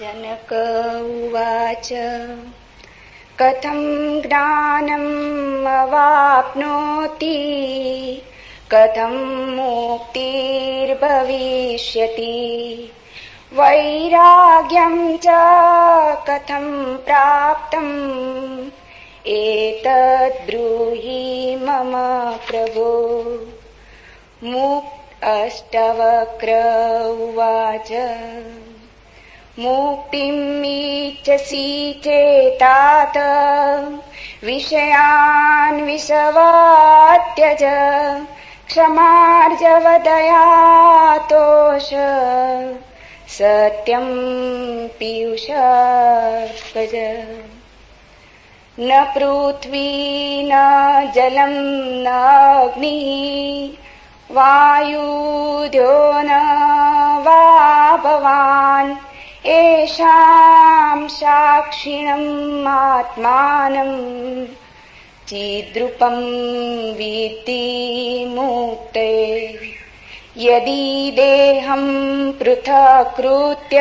जनक उवाच कथं ज्ञानम् अवाप्नोति कथं मुक्तिर्भविष्यति वैराग्यं च कथं प्राप्तम् एतद् ब्रूहि मम प्रभो। अष्टवक्र उवाच मुक्तिम् इच्छसि चेतात विषयान् विषवात्यज क्षमार्जवदया तोष सत्यं पीयूषार्कज। न पृथ्वी न जलं न अग्निः वायुद्यो न वा भवान् येषां साक्षिणम् आत्मानं चिद्रूपं विद्धि मुक्ते। यदि देहं पृथक्कृत्य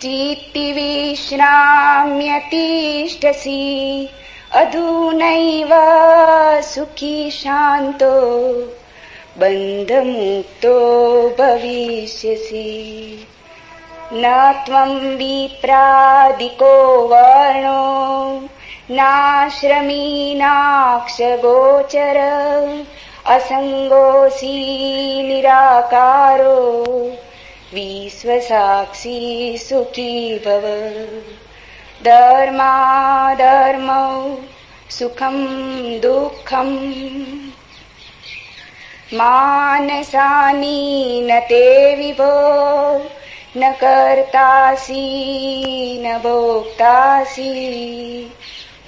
चित्ति विश्राम्यतिष्ठसि अधुनैव सुखी शान्तो बन्धमुक्तो भविष्यसि। न त्वं विप्रादिको वर्णो नाश्रमी नाक्षगोचर असङ्गोऽसि निराकारो विश्वसाक्षी सुखी भव। धर्माधर्मौ सुखं दुःखं मानसानि न ते विभो न कर्तासि न भोक्तासि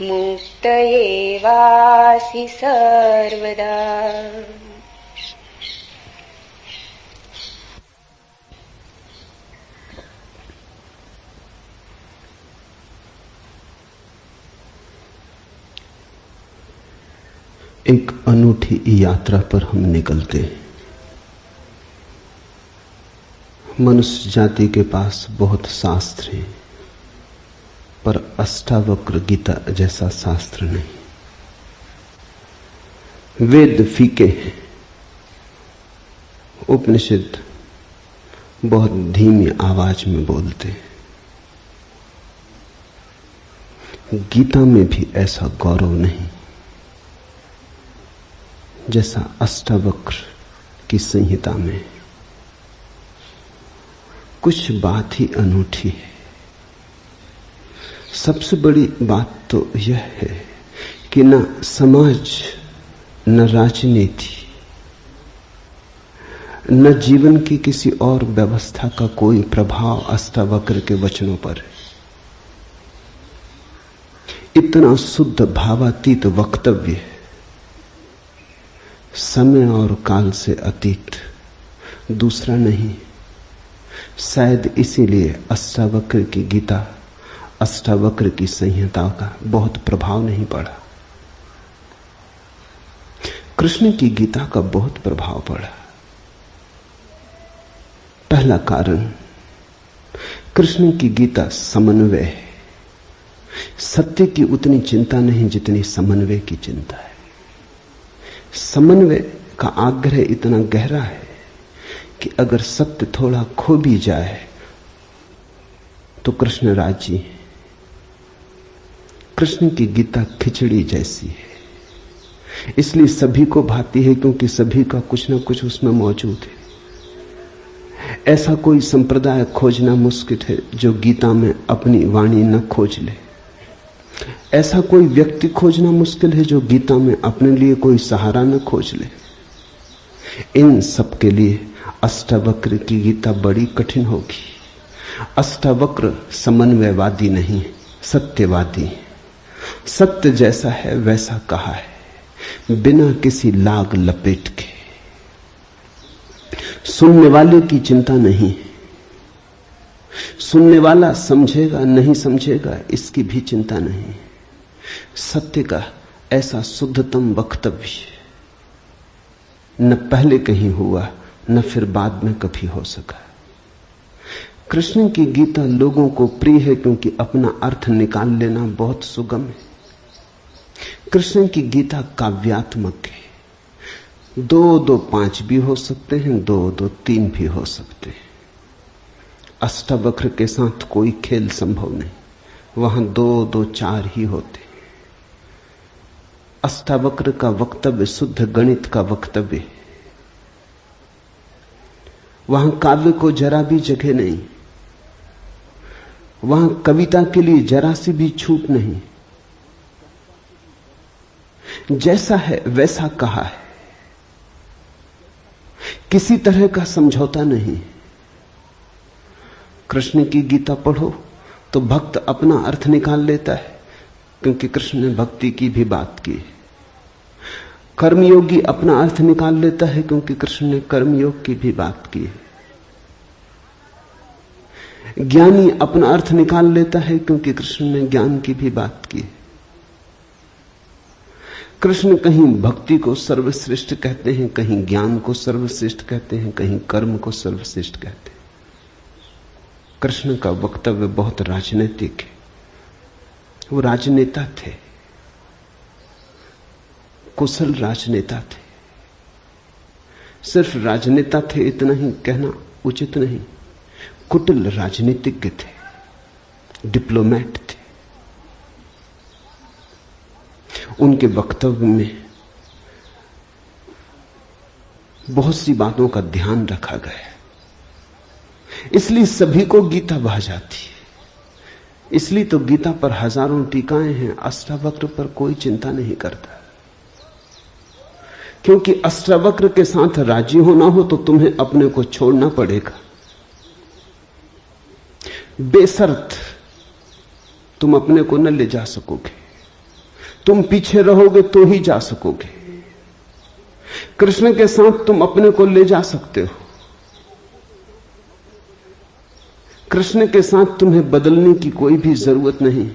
मुक्त एवासि सर्वदा। एक अनूठी यात्रा पर हम निकलते हैं। मनुष्य जाति के पास बहुत शास्त्र हैं, पर अष्टावक्र गीता जैसा शास्त्र नहीं। वेद फीके हैं, उपनिषद बहुत धीमी आवाज में बोलते हैं। गीता में भी ऐसा गौरव नहीं जैसा अष्टावक्र की संहिता में। कुछ बात ही अनूठी है। सबसे बड़ी बात तो यह है कि न समाज, न राजनीति, न जीवन की किसी और व्यवस्था का कोई प्रभाव अष्टावक्र के वचनों पर है। इतना शुद्ध भावातीत वक्तव्य है, समय और काल से अतीत, दूसरा नहीं। शायद इसीलिए अष्टावक्र की गीता, अष्टावक्र की संहिता का बहुत प्रभाव नहीं पड़ा। कृष्ण की गीता का बहुत प्रभाव पड़ा। पहला कारण, कृष्ण की गीता समन्वय है। सत्य की उतनी चिंता नहीं जितनी समन्वय की चिंता है। समन्वय का आग्रह इतना गहरा है कि अगर सत्य थोड़ा खो भी जाए तो कृष्ण राजी है। कृष्ण की गीता खिचड़ी जैसी है, इसलिए सभी को भाती है, क्योंकि सभी का कुछ ना कुछ उसमें मौजूद है। ऐसा कोई संप्रदाय खोजना मुश्किल है जो गीता में अपनी वाणी न खोज ले। ऐसा कोई व्यक्ति खोजना मुश्किल है जो गीता में अपने लिए कोई सहारा न खोज ले। इन सब के लिए अष्टावक्र की गीता बड़ी कठिन होगी। अष्टावक्र समन्वयवादी नहीं, सत्यवादी है। सत्य जैसा है वैसा कहा है, बिना किसी लाग लपेट के। सुनने वाले की चिंता नहीं, सुनने वाला समझेगा नहीं समझेगा इसकी भी चिंता नहीं। सत्य का ऐसा शुद्धतम वक्तव्य न पहले कहीं हुआ न फिर बाद में कभी हो सका। कृष्ण की गीता लोगों को प्रिय है क्योंकि अपना अर्थ निकाल लेना बहुत सुगम है। कृष्ण की गीता काव्यात्मक है। 2 2 5 भी हो सकते हैं, 2 2 3 भी हो सकते हैं। अष्टावक्र के साथ कोई खेल संभव नहीं, वहां 2 2 4 ही होते। अष्टावक्र का वक्तव्य शुद्ध गणित का वक्तव्य, वहां काव्य को जरा भी जगह नहीं, वहां कविता के लिए जरा सी भी छूट नहीं। जैसा है वैसा कहा है, किसी तरह का समझौता नहीं। कृष्ण की गीता पढ़ो तो भक्त अपना अर्थ निकाल लेता है, क्योंकि कृष्ण ने भक्ति की भी बात की। कर्मयोगी अपना अर्थ निकाल लेता है, क्योंकि कृष्ण ने कर्मयोग की भी बात की है। ज्ञानी अपना अर्थ निकाल लेता है, क्योंकि कृष्ण ने ज्ञान की भी बात की है। कृष्ण कहीं भक्ति को सर्वश्रेष्ठ कहते हैं, कहीं ज्ञान को सर्वश्रेष्ठ कहते हैं, कहीं कर्म को सर्वश्रेष्ठ कहते हैं। कृष्ण का वक्तव्य बहुत राजनीतिक है। वो राजनेता थे, कुशल राजनेता थे। सिर्फ राजनेता थे इतना ही कहना उचित नहीं, कुटिल राजनीतिज्ञ थे, डिप्लोमेट थे। उनके वक्तव्य में बहुत सी बातों का ध्यान रखा गया, इसलिए सभी को गीता भा जाती है। इसलिए तो गीता पर हजारों टीकाएं हैं, अष्टावक्र पर कोई चिंता नहीं करता, क्योंकि अष्टावक्र के साथ राजी होना हो तो तुम्हें अपने को छोड़ना पड़ेगा। बेशर्त तुम अपने को न ले जा सकोगे, तुम पीछे रहोगे तो ही जा सकोगे। कृष्ण के साथ तुम अपने को ले जा सकते हो। कृष्ण के साथ तुम्हें बदलने की कोई भी जरूरत नहीं।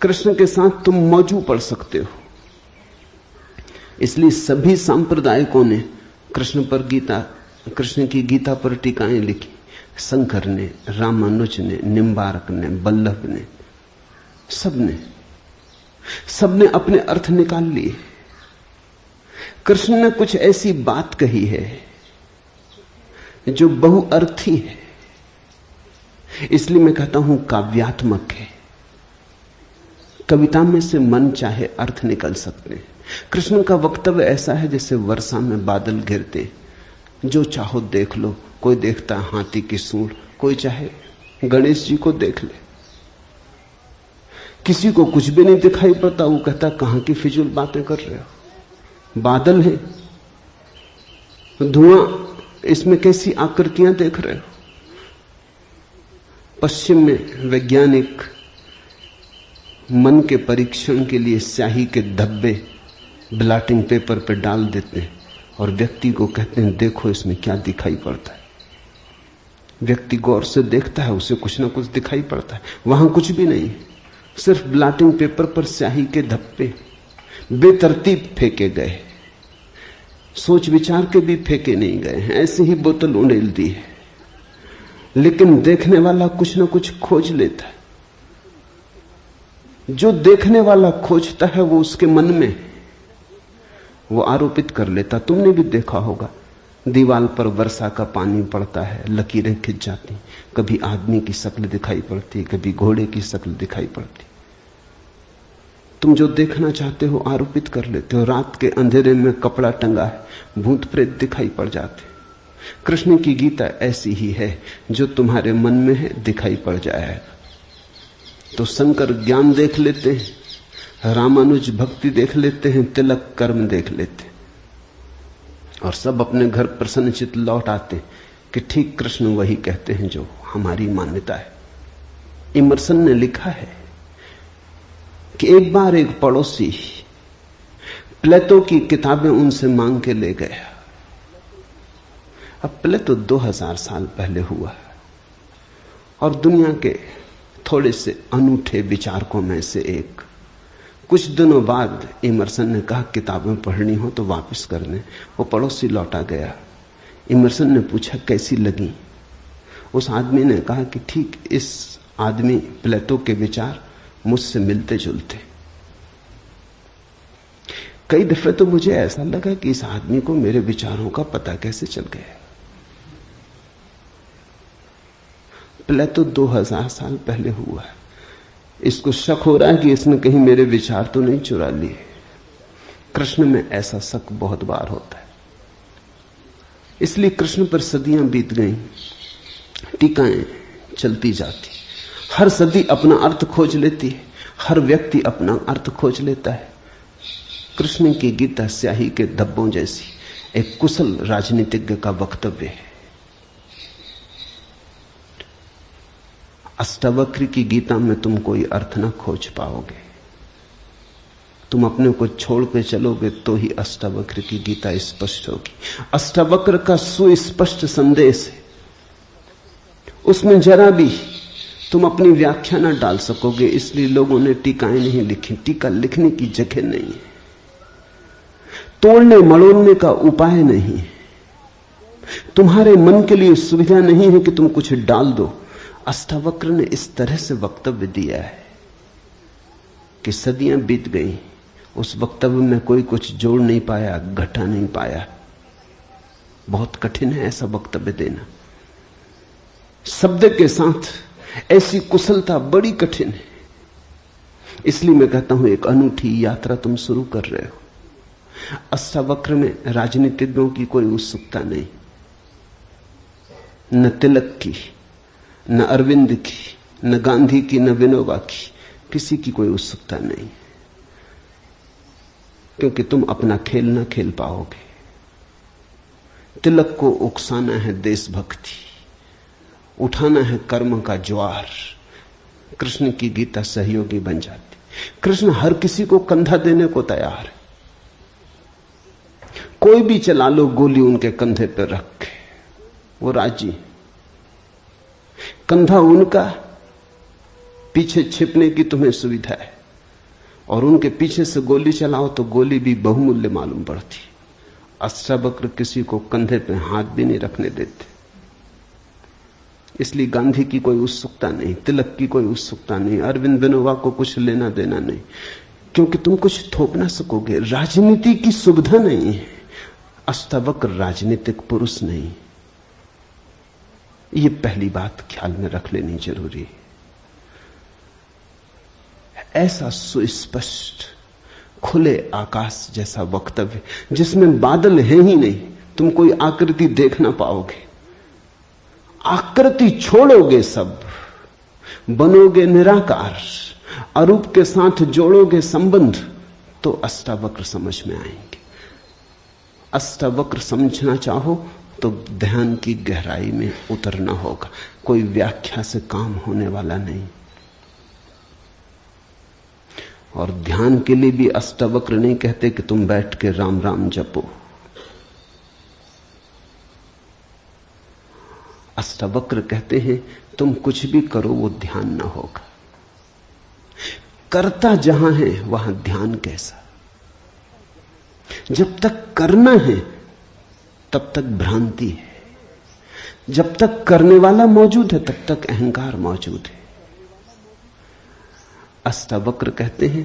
कृष्ण के साथ तुम मौजू पड़ सकते हो। इसलिए सभी सांप्रदायिकों ने कृष्ण की गीता पर टीकाएं लिखी। शंकर ने, रामानुज ने, निम्बारक ने, बल्लभ ने, सबने अपने अर्थ निकाल लिए। कृष्ण ने कुछ ऐसी बात कही है जो बहुअर्थी है, इसलिए मैं कहता हूं काव्यात्मक है। कविता में से मन चाहे अर्थ निकल सकते हैं। कृष्ण का वक्तव्य ऐसा है जैसे वर्षा में बादल गिरते, जो चाहो देख लो। कोई देखता हाथी की सूंड, कोई चाहे गणेश जी को देख ले। किसी को कुछ भी नहीं दिखाई पड़ता, वो कहता कहां की फिजूल बातें कर रहे हो। बादल है, धुआं, इसमें कैसी आकृतियां देख रहे हो। पश्चिम में वैज्ञानिक मन के परीक्षण के लिए स्याही के धब्बे ब्लॉटिंग पेपर पर डाल देते हैं और व्यक्ति को कहते हैं देखो इसमें क्या दिखाई पड़ता है। व्यक्ति गौर से देखता है, उसे कुछ ना कुछ दिखाई पड़ता है। वहां कुछ भी नहीं, सिर्फ ब्लॉटिंग पेपर पर स्याही के धब्बे बेतरतीब फेंके गए, सोच विचार के भी फेंके नहीं गए हैं, ऐसे ही बोतल उड़ेल दी है। लेकिन देखने वाला कुछ ना कुछ खोज लेता है। जो देखने वाला खोजता है वो उसके मन में वो आरोपित कर लेता। तुमने भी देखा होगा, दीवार पर वर्षा का पानी पड़ता है, लकीरें खिंच जाती, कभी आदमी की शक्ल दिखाई पड़ती, कभी घोड़े की शक्ल दिखाई पड़ती। तुम जो देखना चाहते हो आरोपित कर लेते हो। रात के अंधेरे में कपड़ा टंगा है, भूत प्रेत दिखाई पड़ जाते। कृष्ण की गीता ऐसी ही है, जो तुम्हारे मन में है दिखाई पड़ जाएगा। तो शंकर ज्ञान देख लेते हैं, रामानुज भक्ति देख लेते हैं, तिलक कर्म देख लेते हैं, और सब अपने घर प्रसन्नचित्त लौट आते कि ठीक कृष्ण वही कहते हैं जो हमारी मान्यता है। इमर्सन ने लिखा है कि एक बार एक पड़ोसी प्लेटो की किताबें उनसे मांग के ले गया। अब प्लेटो 2000 साल पहले हुआ और दुनिया के थोड़े से अनूठे विचारकों में से एक। कुछ दिनों बाद इमर्सन ने कहा किताबें पढ़नी हो तो वापस करने। वो पड़ोसी लौटा गया। इमर्सन ने पूछा कैसी लगी। उस आदमी ने कहा कि ठीक, इस आदमी प्लेटो के विचार मुझसे मिलते जुलते। कई दफे तो मुझे ऐसा लगा कि इस आदमी को मेरे विचारों का पता कैसे चल गया। प्लेटो 2000 साल पहले हुआ है। इसको शक हो रहा है कि इसने कहीं मेरे विचार तो नहीं चुरा लिए। कृष्ण में ऐसा शक बहुत बार होता है, इसलिए कृष्ण पर सदियां बीत गईं, टीकाएं चलती जाती, हर सदी अपना अर्थ खोज लेती है, हर व्यक्ति अपना अर्थ खोज लेता है। कृष्ण की गीता स्याही के धब्बों जैसी एक कुशल राजनीतिज्ञ का वक्तव्य है। अष्टावक्र की गीता में तुम कोई अर्थ ना खोज पाओगे। तुम अपने को छोड़ के चलोगे तो ही अष्टावक्र की गीता स्पष्ट होगी। अष्टावक्र का सुस्पष्ट संदेश है, उसमें जरा भी तुम अपनी व्याख्या ना डाल सकोगे, इसलिए लोगों ने टीकाएं नहीं लिखी। टीका लिखने की जगह नहीं है, तोड़ने मड़ोड़ने का उपाय नहीं है, तुम्हारे मन के लिए सुविधा नहीं है कि तुम कुछ डाल दो। अष्टावक्र ने इस तरह से वक्तव्य दिया है कि सदियां बीत गई, उस वक्तव्य में कोई कुछ जोड़ नहीं पाया, घटा नहीं पाया। बहुत कठिन है ऐसा वक्तव्य देना, शब्द के साथ ऐसी कुशलता बड़ी कठिन है। इसलिए मैं कहता हूं एक अनूठी यात्रा तुम शुरू कर रहे हो। अष्टावक्र में राजनीतिज्ञों की कोई उत्सुकता नहीं, न तिलक की, न अरविंद की, न गांधी की, न विनोबा की, किसी की कोई उत्सुकता नहीं, क्योंकि तुम अपना खेल ना खेल पाओगे। तिलक को उकसाना है देशभक्ति, उठाना है कर्म का ज्वार। कृष्ण की गीता सहयोगी बन जाती। कृष्ण हर किसी को कंधा देने को तैयार है। कोई भी चला लो गोली उनके कंधे पर रख के, वो राजी। कंधा उनका, पीछे छिपने की तुम्हें सुविधा है, और उनके पीछे से गोली चलाओ तो गोली भी बहुमूल्य मालूम पड़ती। अष्टावक्र किसी को कंधे पे हाथ भी नहीं रखने देते। इसलिए गांधी की कोई उत्सुकता नहीं, तिलक की कोई उत्सुकता नहीं, अरविंद विनोबा को कुछ लेना देना नहीं, क्योंकि तुम कुछ थोप ना सकोगे। राजनीति की सुविधा नहीं है। अष्टावक्र राजनीतिक पुरुष नहीं, ये पहली बात ख्याल में रख लेनी जरूरी है। ऐसा सुस्पष्ट खुले आकाश जैसा वक्तव्य जिसमें बादल है ही नहीं, तुम कोई आकृति देख ना पाओगे, आकृति छोड़ोगे, सब बनोगे निराकार, अरूप के साथ जोड़ोगे संबंध, तो अष्टावक्र समझ में आएंगे। अष्टावक्र समझना चाहो तो ध्यान की गहराई में उतरना होगा, कोई व्याख्या से काम होने वाला नहीं। और ध्यान के लिए भी अष्टावक्र नहीं कहते कि तुम बैठ के राम राम जपो। अष्टावक्र कहते हैं तुम कुछ भी करो वो ध्यान ना होगा। करता जहां है वहां ध्यान कैसा? जब तक करना है तब तक भ्रांति है, जब तक करने वाला मौजूद है तब तक अहंकार मौजूद है। अष्टावक्र कहते हैं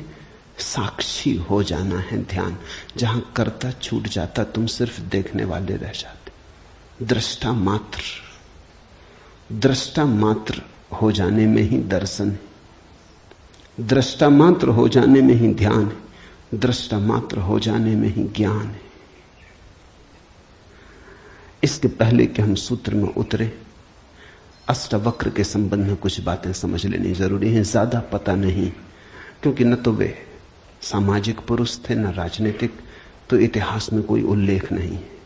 साक्षी हो जाना है ध्यान। जहां कर्ता छूट जाता तुम सिर्फ देखने वाले रह जाते। दृष्टा मात्र, दृष्टा मात्र हो जाने में ही दर्शन है, दृष्टा मात्र हो जाने में ही ध्यान है, दृष्टा मात्र हो जाने में ही ज्ञान है। इसके पहले कि हम सूत्र में उतरे, अष्टावक्र के संबंध में कुछ बातें समझ लेनी जरूरी है। ज्यादा पता नहीं, क्योंकि न तो वे सामाजिक पुरुष थे न राजनीतिक, तो इतिहास में कोई उल्लेख नहीं है।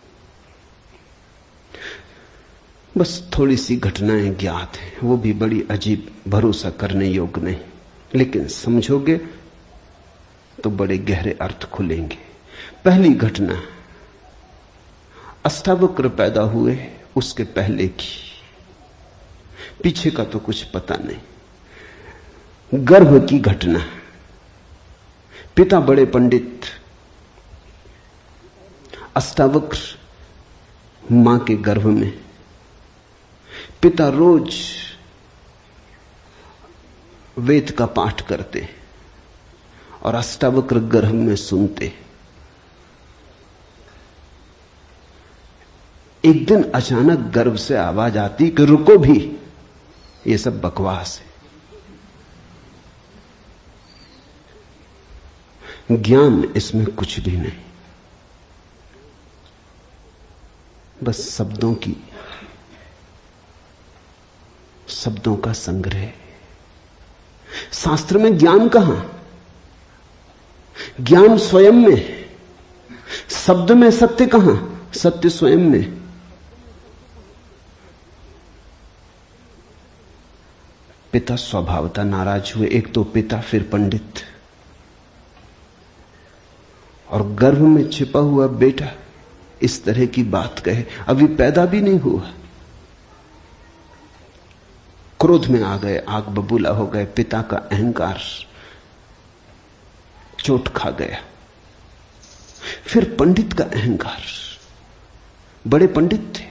बस थोड़ी सी घटनाएं ज्ञात हैं, वो भी बड़ी अजीब, भरोसा करने योग्य नहीं, लेकिन समझोगे तो बड़े गहरे अर्थ खुलेंगे। पहली घटना अष्टावक्र पैदा हुए उसके पहले की, पीछे का तो कुछ पता नहीं। गर्भ की घटना, पिता बड़े पंडित, अष्टावक्र मां के गर्भ में, पिता रोज वेद का पाठ करते और अष्टावक्र गर्भ में सुनते। एक दिन अचानक गर्भ से आवाज आती कि रुको भी, ये सब बकवास है। ज्ञान इसमें कुछ भी नहीं, बस शब्दों का संग्रह। शास्त्र में ज्ञान कहां? ज्ञान स्वयं में। शब्द में सत्य कहां? सत्य स्वयं में। पिता स्वभावतः नाराज हुए। एक तो पिता, फिर पंडित, और गर्भ में छिपा हुआ बेटा इस तरह की बात कहे, अभी पैदा भी नहीं हुआ। क्रोध में आ गए, आग बबूला हो गए। पिता का अहंकार चोट खा गया। फिर पंडित का अहंकार। बड़े पंडित थे,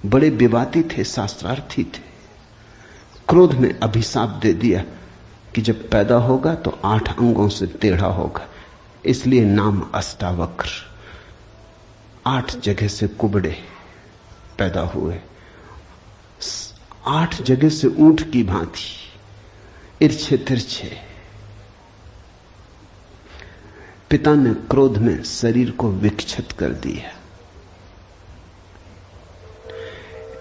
बड़े विवादी थे, शास्त्रार्थी थे। क्रोध में अभिशाप दे दिया कि जब पैदा होगा तो 8 अंगों से टेढ़ा होगा, इसलिए नाम अष्टावक्र। 8 जगह से कुबड़े पैदा हुए, 8 जगह से ऊंट की भांति इर्छे तिरछे। पिता ने क्रोध में शरीर को विक्षत कर दिया।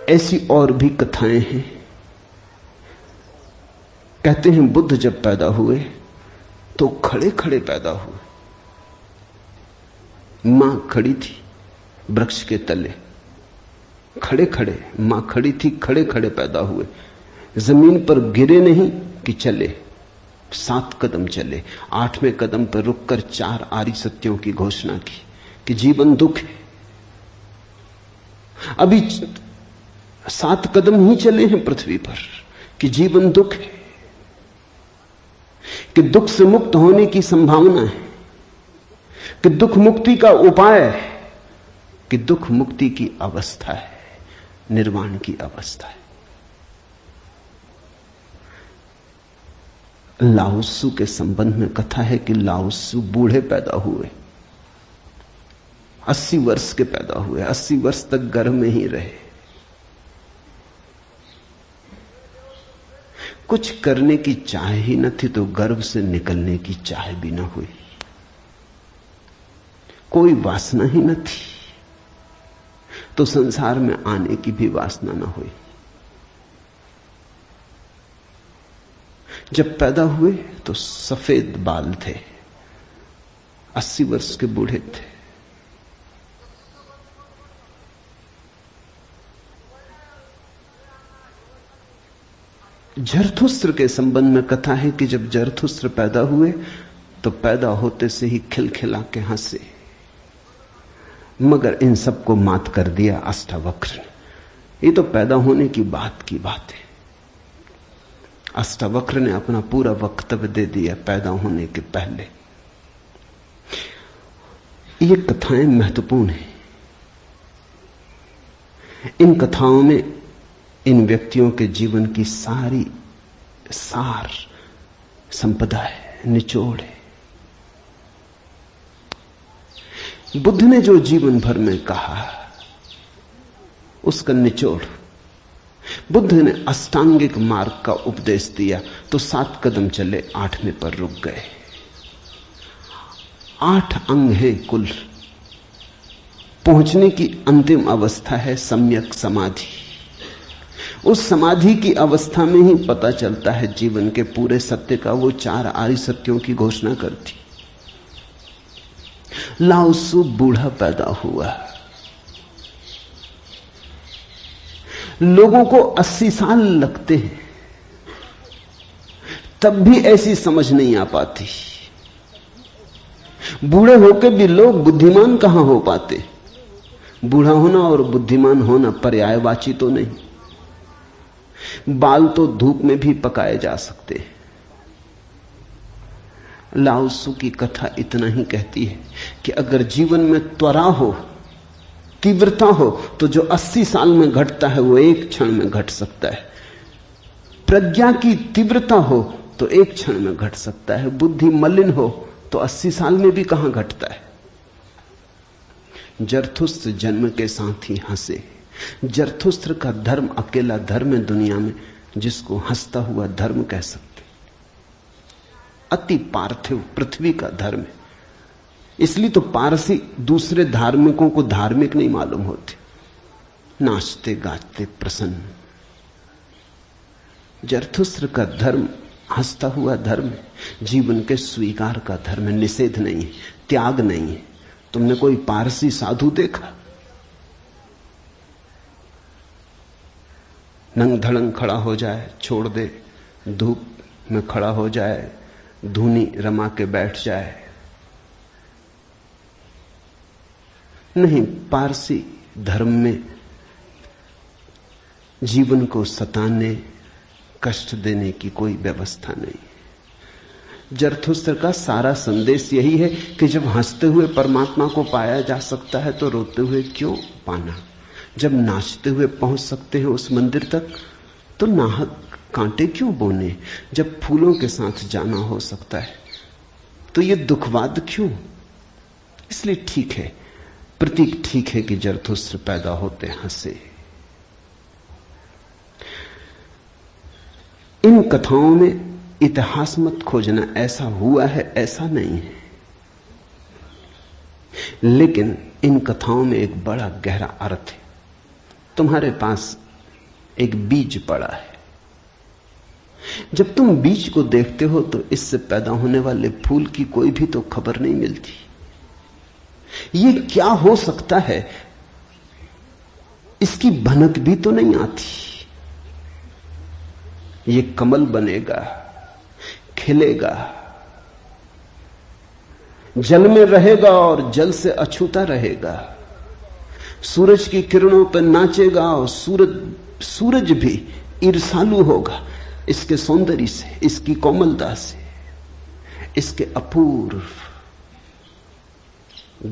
ऐसी और भी कथाएं हैं। कहते हैं बुद्ध जब पैदा हुए तो खड़े खड़े पैदा हुए। मां खड़ी थी वृक्ष के तले, खड़े खड़े मां खड़ी थी, खड़े खड़े पैदा हुए। जमीन पर गिरे नहीं कि चले, 7 कदम चले। 8वें कदम पर रुककर 4 आर्य सत्यों की घोषणा की कि जीवन दुख है। अभी 7 कदम ही चले हैं पृथ्वी पर कि जीवन दुख है, कि दुख से मुक्त होने की संभावना है, कि दुख मुक्ति का उपाय है, कि दुख मुक्ति की अवस्था है, निर्वाण की अवस्था है। लाओत्सु के संबंध में कथा है कि लाओत्सु बूढ़े पैदा हुए, 80 वर्ष के पैदा हुए, 80 वर्ष तक गर्भ में ही रहे। कुछ करने की चाह ही न थी तो गर्भ से निकलने की चाह भी न हुई। कोई वासना ही न थी तो संसार में आने की भी वासना न हुई। जब पैदा हुए तो सफेद बाल थे, 80 वर्ष के बूढ़े थे। जरथुस्त्र के संबंध में कथा है कि जब जरथुस्त्र पैदा हुए तो पैदा होते से ही खिलखिला के हंसे, मगर इन सबको मात कर दिया अष्टावक्र ने। ये तो पैदा होने की बात है। अष्टावक्र ने अपना पूरा वक्तव्य दे दिया पैदा होने के पहले। ये कथाएं महत्वपूर्ण हैं। इन कथाओं में इन व्यक्तियों के जीवन की सारी सार संपदा है, निचोड़ है। बुद्ध ने जो जीवन भर में कहा उसका निचोड़। बुद्ध ने अष्टांगिक मार्ग का उपदेश दिया तो 7 कदम चले, 8वें पर रुक गए। 8 अंग हैं कुल। पहुंचने की अंतिम अवस्था है सम्यक समाधि। उस समाधि की अवस्था में ही पता चलता है जीवन के पूरे सत्य का। वो 4 आर्य सत्यों की घोषणा करती। लाओत्सु बूढ़ा पैदा हुआ। लोगों को 80 साल लगते हैं, तब भी ऐसी समझ नहीं आ पाती। बूढ़े होकर भी लोग बुद्धिमान कहां हो पाते। बूढ़ा होना और बुद्धिमान होना पर्यायवाची तो नहीं। बाल तो धूप में भी पकाए जा सकते हैं। लाओत्सु की कथा इतना ही कहती है कि अगर जीवन में त्वरा हो तीव्रता हो तो जो 80 साल में घटता है वो एक क्षण में घट सकता है। प्रज्ञा की तीव्रता हो तो एक क्षण में घट सकता है। बुद्धि मलिन हो तो 80 साल में भी कहां घटता है। जरथुस्त्र जन्म के साथ ही हंसे। जरथुस्त्र का धर्म अकेला धर्म है दुनिया में जिसको हंसता हुआ धर्म कह सकते। अति पार्थिव पृथ्वी का धर्म है। इसलिए तो पारसी दूसरे धार्मिकों को धार्मिक नहीं मालूम होते, नाचते गाते प्रसन्न। जरथुस्त्र का धर्म हंसता हुआ धर्म है, जीवन के स्वीकार का धर्म है, निषेध नहीं है, त्याग नहीं है। तुमने कोई पारसी साधु देखा? नंग धड़ंग खड़ा हो जाए, छोड़ दे, धूप में खड़ा हो जाए, धूनी रमा के बैठ जाए? नहीं, पारसी धर्म में जीवन को सताने, कष्ट देने की कोई व्यवस्था नहीं। जरथुस्त्र का सारा संदेश यही है कि जब हंसते हुए परमात्मा को पाया जा सकता है तो रोते हुए क्यों पाना। जब नाचते हुए पहुंच सकते हैं उस मंदिर तक तो नाहक कांटे क्यों बोने। जब फूलों के साथ जाना हो सकता है तो ये दुखवाद क्यों। इसलिए ठीक है, प्रतीक ठीक है कि जरथुस्त्र पैदा होते हंसे। इन कथाओं में इतिहास मत खोजना, ऐसा हुआ है ऐसा नहीं है, लेकिन इन कथाओं में एक बड़ा गहरा अर्थ है। तुम्हारे पास एक बीज पड़ा है, जब तुम बीज को देखते हो तो इससे पैदा होने वाले फूल की कोई भी तो खबर नहीं मिलती। ये क्या हो सकता है इसकी भनक भी तो नहीं आती। ये कमल बनेगा, खिलेगा, जल में रहेगा और जल से अछूता रहेगा, सूरज की किरणों पर नाचेगा और सूरज भी ईर्ष्यालु होगा इसके सौंदर्य से, इसकी कोमलता से, इसके अपूर्व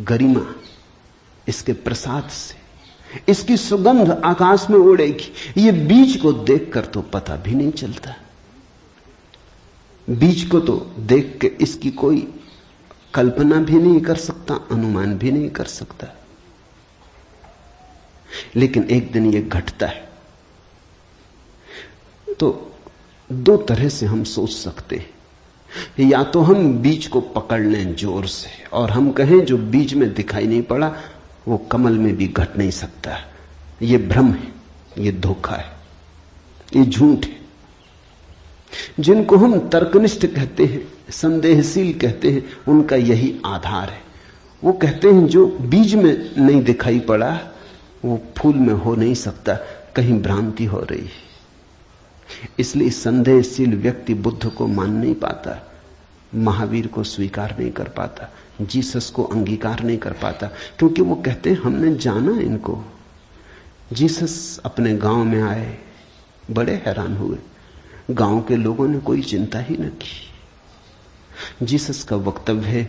गरिमा, इसके प्रसाद से, इसकी सुगंध आकाश में उड़ेगी। ये बीज को देखकर तो पता भी नहीं चलता। बीज को तो देख के इसकी कोई कल्पना भी नहीं कर सकता, अनुमान भी नहीं कर सकता। लेकिन एक दिन ये घटता है तो दो तरह से हम सोच सकते हैं। या तो हम बीज को पकड़ लें जोर से और हम कहें जो बीज में दिखाई नहीं पड़ा वो कमल में भी घट नहीं सकता। ये भ्रम है, ये धोखा है, ये झूठ है। जिनको हम तर्कनिष्ठ कहते हैं, संदेहशील कहते हैं, उनका यही आधार है। वो कहते हैं जो बीज में नहीं दिखाई पड़ा वो फूल में हो नहीं सकता, कहीं भ्रांति हो रही है। इसलिए संदेहशील व्यक्ति बुद्ध को मान नहीं पाता, महावीर को स्वीकार नहीं कर पाता, जीसस को अंगीकार नहीं कर पाता, क्योंकि वो कहते हैं हमने जाना इनको। जीसस अपने गांव में आए, बड़े हैरान हुए, गांव के लोगों ने कोई चिंता ही न की। जीसस का वक्तव्य है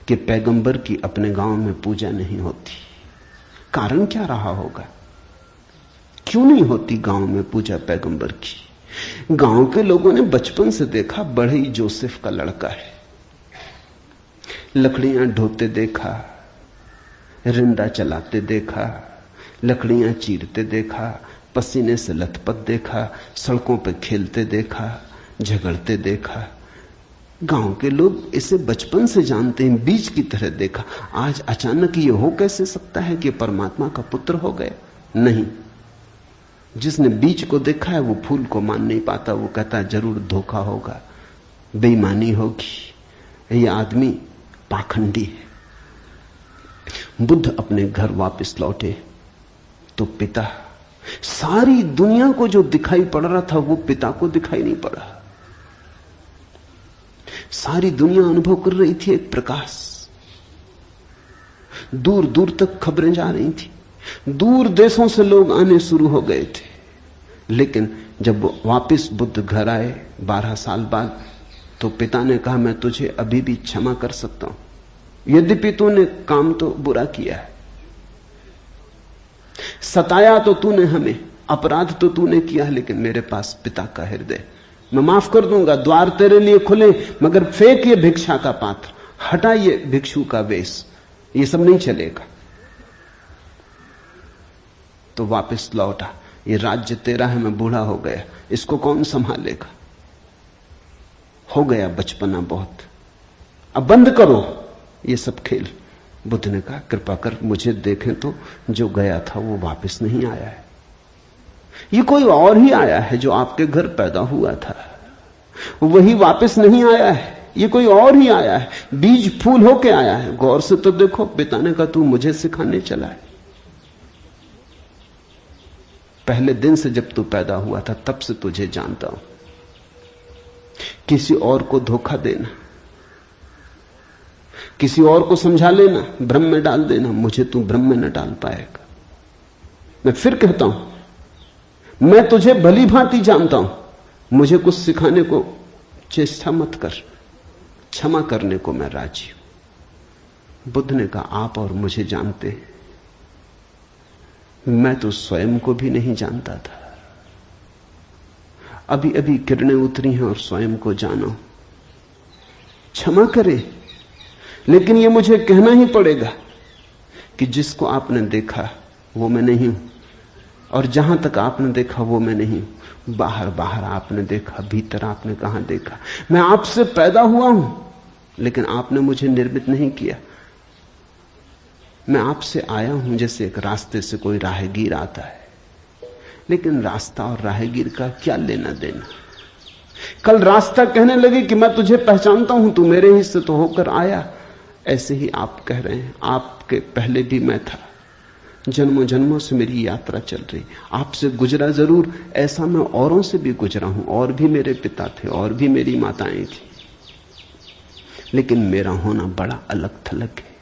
कि पैगंबर की अपने गांव में पूजा नहीं होती। कारण क्या रहा होगा, क्यों नहीं होती गांव में पूजा पैगंबर की? गांव के लोगों ने बचपन से देखा, बड़े ही जोसेफ का लड़का है, लकड़ियां ढोते देखा, रिंदा चलाते देखा, लकड़ियां चीरते देखा, पसीने से लथपथ देखा, सड़कों पर खेलते देखा, झगड़ते देखा। गांव के लोग इसे बचपन से जानते हैं, बीज की तरह देखा। आज अचानक ये हो कैसे सकता है कि परमात्मा का पुत्र हो गए? नहीं, जिसने बीज को देखा है वो फूल को मान नहीं पाता। वो कहता है जरूर धोखा होगा, बेईमानी होगी, ये आदमी पाखंडी है। बुद्ध अपने घर वापस लौटे तो पिता, सारी दुनिया को जो दिखाई पड़ रहा था वो पिता को दिखाई नहीं पड़ा। सारी दुनिया अनुभव कर रही थी एक प्रकाश, दूर दूर तक खबरें जा रही थी, दूर देशों से लोग आने शुरू हो गए थे। लेकिन जब वो वापस बुद्ध घर आए 12 साल बाद, तो पिता ने कहा मैं तुझे अभी भी क्षमा कर सकता हूं, यद्यपि तूने काम तो बुरा किया है, सताया तो तूने हमें, अपराध तो तूने किया, लेकिन मेरे पास पिता का हृदय, मैं माफ कर दूंगा, द्वार तेरे लिए खुले, मगर फेंक ये भिक्षा का पात्र, हटा ये भिक्षु का वेश, ये सब नहीं चलेगा। तो वापस लौटा, ये राज्य तेरा है, मैं बूढ़ा हो गया, इसको कौन संभालेगा? हो गया बचपना बहुत, अब बंद करो ये सब खेल। बुद्ध ने कहा, कृपा कर मुझे देखें तो, जो गया था वो वापस नहीं आया है, ये कोई और ही आया है जो आपके घर पैदा हुआ था, वही वापस नहीं आया है, ये कोई और ही आया है, बीज फूल होके आया है। गौर से तो देखो, पिता ने कहा तू मुझे सिखाने चला है। पहले दिन से जब तू पैदा हुआ था तब से तुझे जानता हूं। किसी और को धोखा देना, किसी और को समझा लेना, भ्रम में डाल देना, मुझे तू भ्रम में न डाल पाएगा। मैं फिर कहता हूं, मैं तुझे भली भांति जानता हूं, मुझे कुछ सिखाने को चेष्टा मत कर, क्षमा करने को मैं राजी हूं। बुद्ध ने कहा, आप और मुझे जानते हैं, मैं तो स्वयं को भी नहीं जानता था, अभी अभी किरणें उतरी हैं और स्वयं को जानो। क्षमा करे, लेकिन यह मुझे कहना ही पड़ेगा कि जिसको आपने देखा वो मैं नहीं हूं, और जहां तक आपने देखा वो मैं नहीं हूं। बाहर बाहर आपने देखा, भीतर आपने कहां देखा? मैं आपसे पैदा हुआ हूं, लेकिन आपने मुझे निर्मित नहीं किया। मैं आपसे आया हूं जैसे एक रास्ते से कोई राहगीर आता है, लेकिन रास्ता और राहगीर का क्या लेना देना? कल रास्ता कहने लगे कि मैं तुझे पहचानता हूं, तू मेरे ही से तो होकर आया। ऐसे ही आप कह रहे हैं, आपके पहले भी मैं था, जन्मों जन्मों से मेरी यात्रा चल रही, आपसे गुजरा जरूर, ऐसा मैं औरों से भी गुजरा हूं, और भी मेरे पिता थे, और भी मेरी माताएं थी, लेकिन मेरा होना बड़ा अलग थलग है,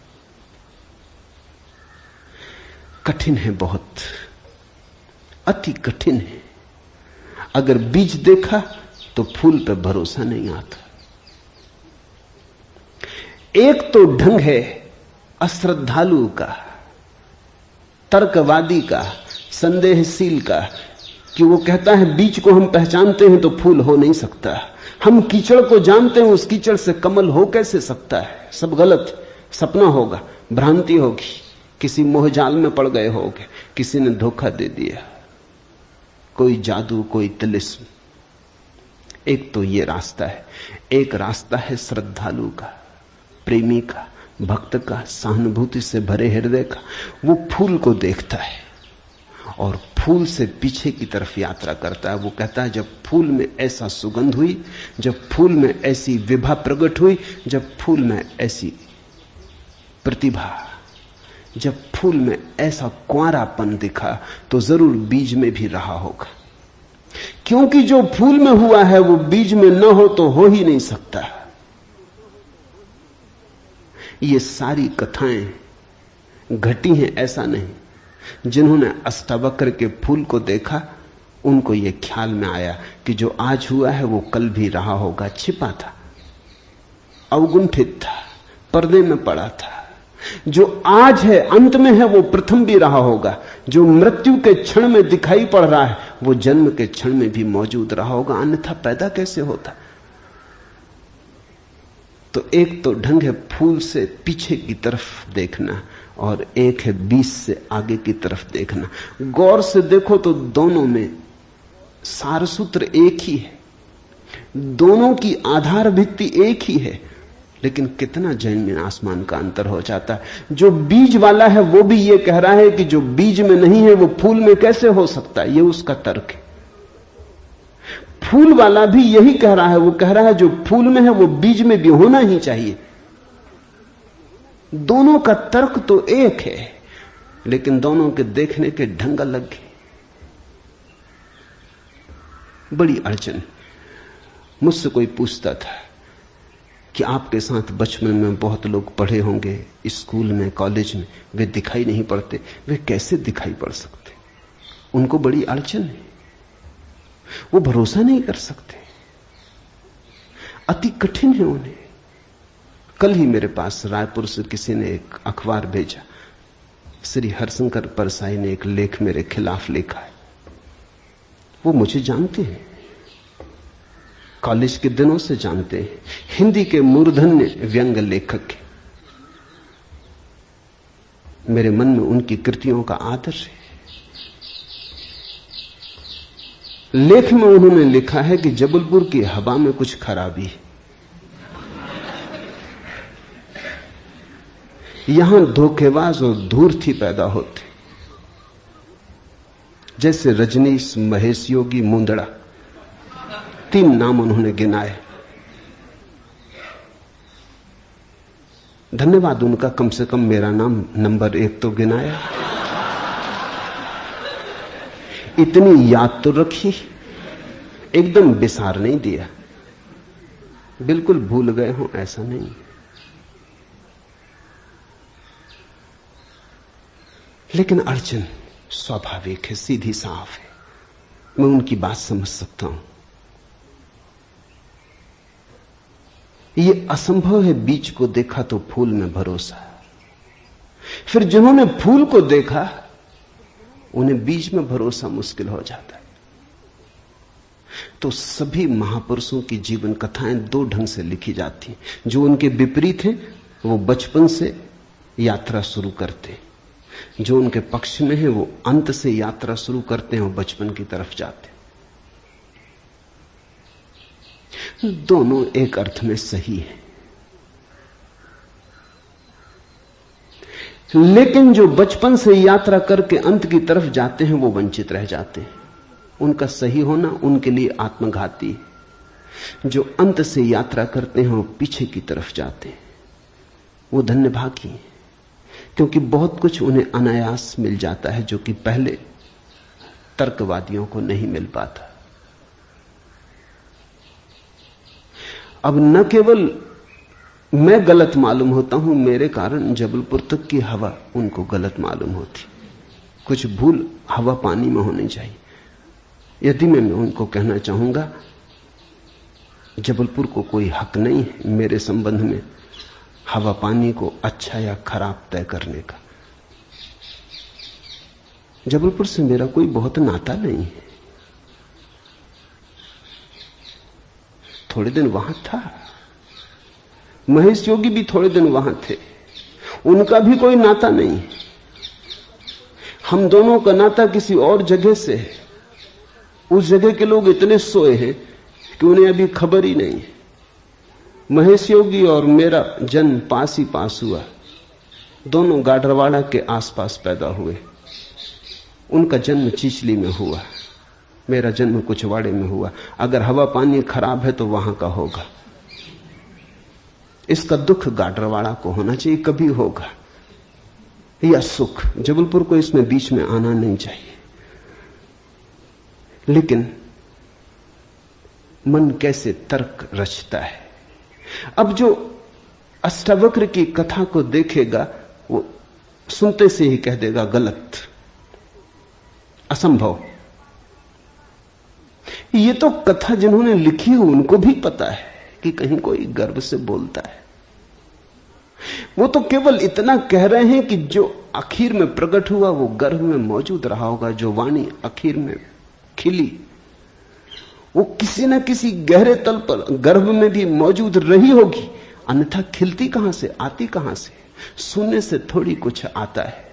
कठिन है, बहुत अति कठिन है। अगर बीज देखा तो फूल पे भरोसा नहीं आता। एक तो ढंग है अश्रद्धालु का, तर्कवादी का, संदेहशील का, कि वो कहता है बीज को हम पहचानते हैं तो फूल हो नहीं सकता, हम कीचड़ को जानते हैं, उस कीचड़ से कमल हो कैसे सकता है? सब गलत, सपना होगा, भ्रांति होगी, किसी मोहजाल में पड़ गए होगे, किसी ने धोखा दे दिया, कोई जादू, कोई तिलिस्म। एक तो ये रास्ता है, एक रास्ता है श्रद्धालु का, प्रेमी का, भक्त का, सहानुभूति से भरे हृदय का। वो फूल को देखता है और फूल से पीछे की तरफ यात्रा करता है। वो कहता है जब फूल में ऐसा सुगंध हुई, जब फूल में ऐसी विभा प्रकट हुई, जब फूल में ऐसी प्रतिभा, जब फूल में ऐसा कुंवारापन दिखा, तो जरूर बीज में भी रहा होगा, क्योंकि जो फूल में हुआ है वो बीज में न हो तो हो ही नहीं सकता। ये सारी कथाएं घटी हैं, ऐसा नहीं। जिन्होंने अष्टावक्र के फूल को देखा, उनको यह ख्याल में आया कि जो आज हुआ है वो कल भी रहा होगा, छिपा था, अवगुंठित था, पर्दे में पड़ा था। जो आज है, अंत में है, वो प्रथम भी रहा होगा। जो मृत्यु के क्षण में दिखाई पड़ रहा है, वो जन्म के क्षण में भी मौजूद रहा होगा, अन्यथा पैदा कैसे होता? तो एक तो ढंग है फूल से पीछे की तरफ देखना, और एक है बीज से आगे की तरफ देखना। गौर से देखो तो दोनों में सारसूत्र एक ही है, दोनों की आधार भित्ति एक ही है, लेकिन कितना जमीन आसमान का अंतर हो जाता है। जो बीज वाला है वो भी ये कह रहा है कि जो बीज में नहीं है वो फूल में कैसे हो सकता है, ये उसका तर्क है। फूल वाला भी यही कह रहा है, वो कह रहा है जो फूल में है वो बीज में भी होना ही चाहिए। दोनों का तर्क तो एक है, लेकिन दोनों के देखने के ढंग अलग है। बड़ी अड़चन। मुझसे कोई पूछता था कि आपके साथ बचपन में बहुत लोग पढ़े होंगे, स्कूल में, कॉलेज में, वे दिखाई नहीं पड़ते, वे कैसे दिखाई पड़ सकते? उनको बड़ी अड़चन है, वो भरोसा नहीं कर सकते, अति कठिन है उन्हें। कल ही मेरे पास रायपुर से किसी ने एक अखबार भेजा, श्री हरशंकर परसाई ने एक लेख मेरे खिलाफ लिखा है। वो मुझे जानते हैं, कॉलेज के दिनों से जानते हैं, हिंदी के मूर्धन्य व्यंग लेखक के। मेरे मन में उनकी कृतियों का आदर है। लेख में उन्होंने लिखा है कि जबलपुर की हवा में कुछ खराबी है, यहां धोखेबाज और धूर्ती पैदा होते, जैसे रजनीश, महेश योगी, मुंदड़ा, 3 नाम उन्होंने गिनाए। धन्यवाद उनका, कम से कम मेरा नाम नंबर 1 तो गिनाया। इतनी याद तो रखी, एकदम बिसार नहीं दिया, बिल्कुल भूल गए हो ऐसा नहीं। लेकिन अड़चन स्वाभाविक है, सीधी साफ है, मैं उनकी बात समझ सकता हूं। यह असंभव है बीज को देखा तो फूल में भरोसा। फिर जिन्होंने फूल को देखा उन्हें बीज में भरोसा मुश्किल हो जाता है। तो सभी महापुरुषों की जीवन कथाएं 2 ढंग से लिखी जाती हैं। जो उनके विपरीत हैं वो बचपन से यात्रा शुरू करते हैं, जो उनके पक्ष में है वो अंत से यात्रा शुरू करते हैं और बचपन की तरफ जाते हैं। दोनों एक अर्थ में सही है, लेकिन जो बचपन से यात्रा करके अंत की तरफ जाते हैं वो वंचित रह जाते हैं। उनका सही होना उनके लिए आत्मघाती है। जो अंत से यात्रा करते हैं वो पीछे की तरफ जाते हैं, वो धन्यभागी हैं, क्योंकि बहुत कुछ उन्हें अनायास मिल जाता है जो कि पहले तर्कवादियों को नहीं मिल पाता। अब न केवल मैं गलत मालूम होता हूं, मेरे कारण जबलपुर तक की हवा उनको गलत मालूम होती। कुछ भूल हवा पानी में होनी चाहिए। यदि मैं उनको कहना चाहूंगा जबलपुर को कोई हक नहीं है मेरे संबंध में हवा पानी को अच्छा या खराब तय करने का। जबलपुर से मेरा कोई बहुत नाता नहीं है, थोड़े दिन वहां था, महेश योगी भी थोड़े दिन वहां थे, उनका भी कोई नाता नहीं। हम दोनों का नाता किसी और जगह से है। उस जगह के लोग इतने सोए हैं कि उन्हें अभी खबर ही नहीं है। महेश योगी और मेरा जन्म पास ही पास हुआ, दोनों गाडरवाड़ा के आसपास पैदा हुए। उनका जन्म चिचली में हुआ, मेरा जन्म कुचवाड़े में हुआ। अगर हवा पानी खराब है तो वहां का होगा। इसका दुख गाडरवाड़ा को होना चाहिए, कभी होगा, या सुख। जबलपुर को इसमें बीच में आना नहीं चाहिए। लेकिन मन कैसे तर्क रचता है। अब जो अष्टावक्र की कथा को देखेगा वो सुनते से ही कह देगा गलत, असंभव। ये तो कथा जिन्होंने लिखी है उनको भी पता है कि कहीं कोई गर्व से बोलता है। वो तो केवल इतना कह रहे हैं कि जो आखिर में प्रकट हुआ वो गर्भ में मौजूद रहा होगा। जो वाणी आखिर में खिली वो किसी न किसी गहरे तल पर गर्भ में भी मौजूद रही होगी, अन्यथा खिलती कहां से, आती कहां से? सुनने से थोड़ी कुछ आता है,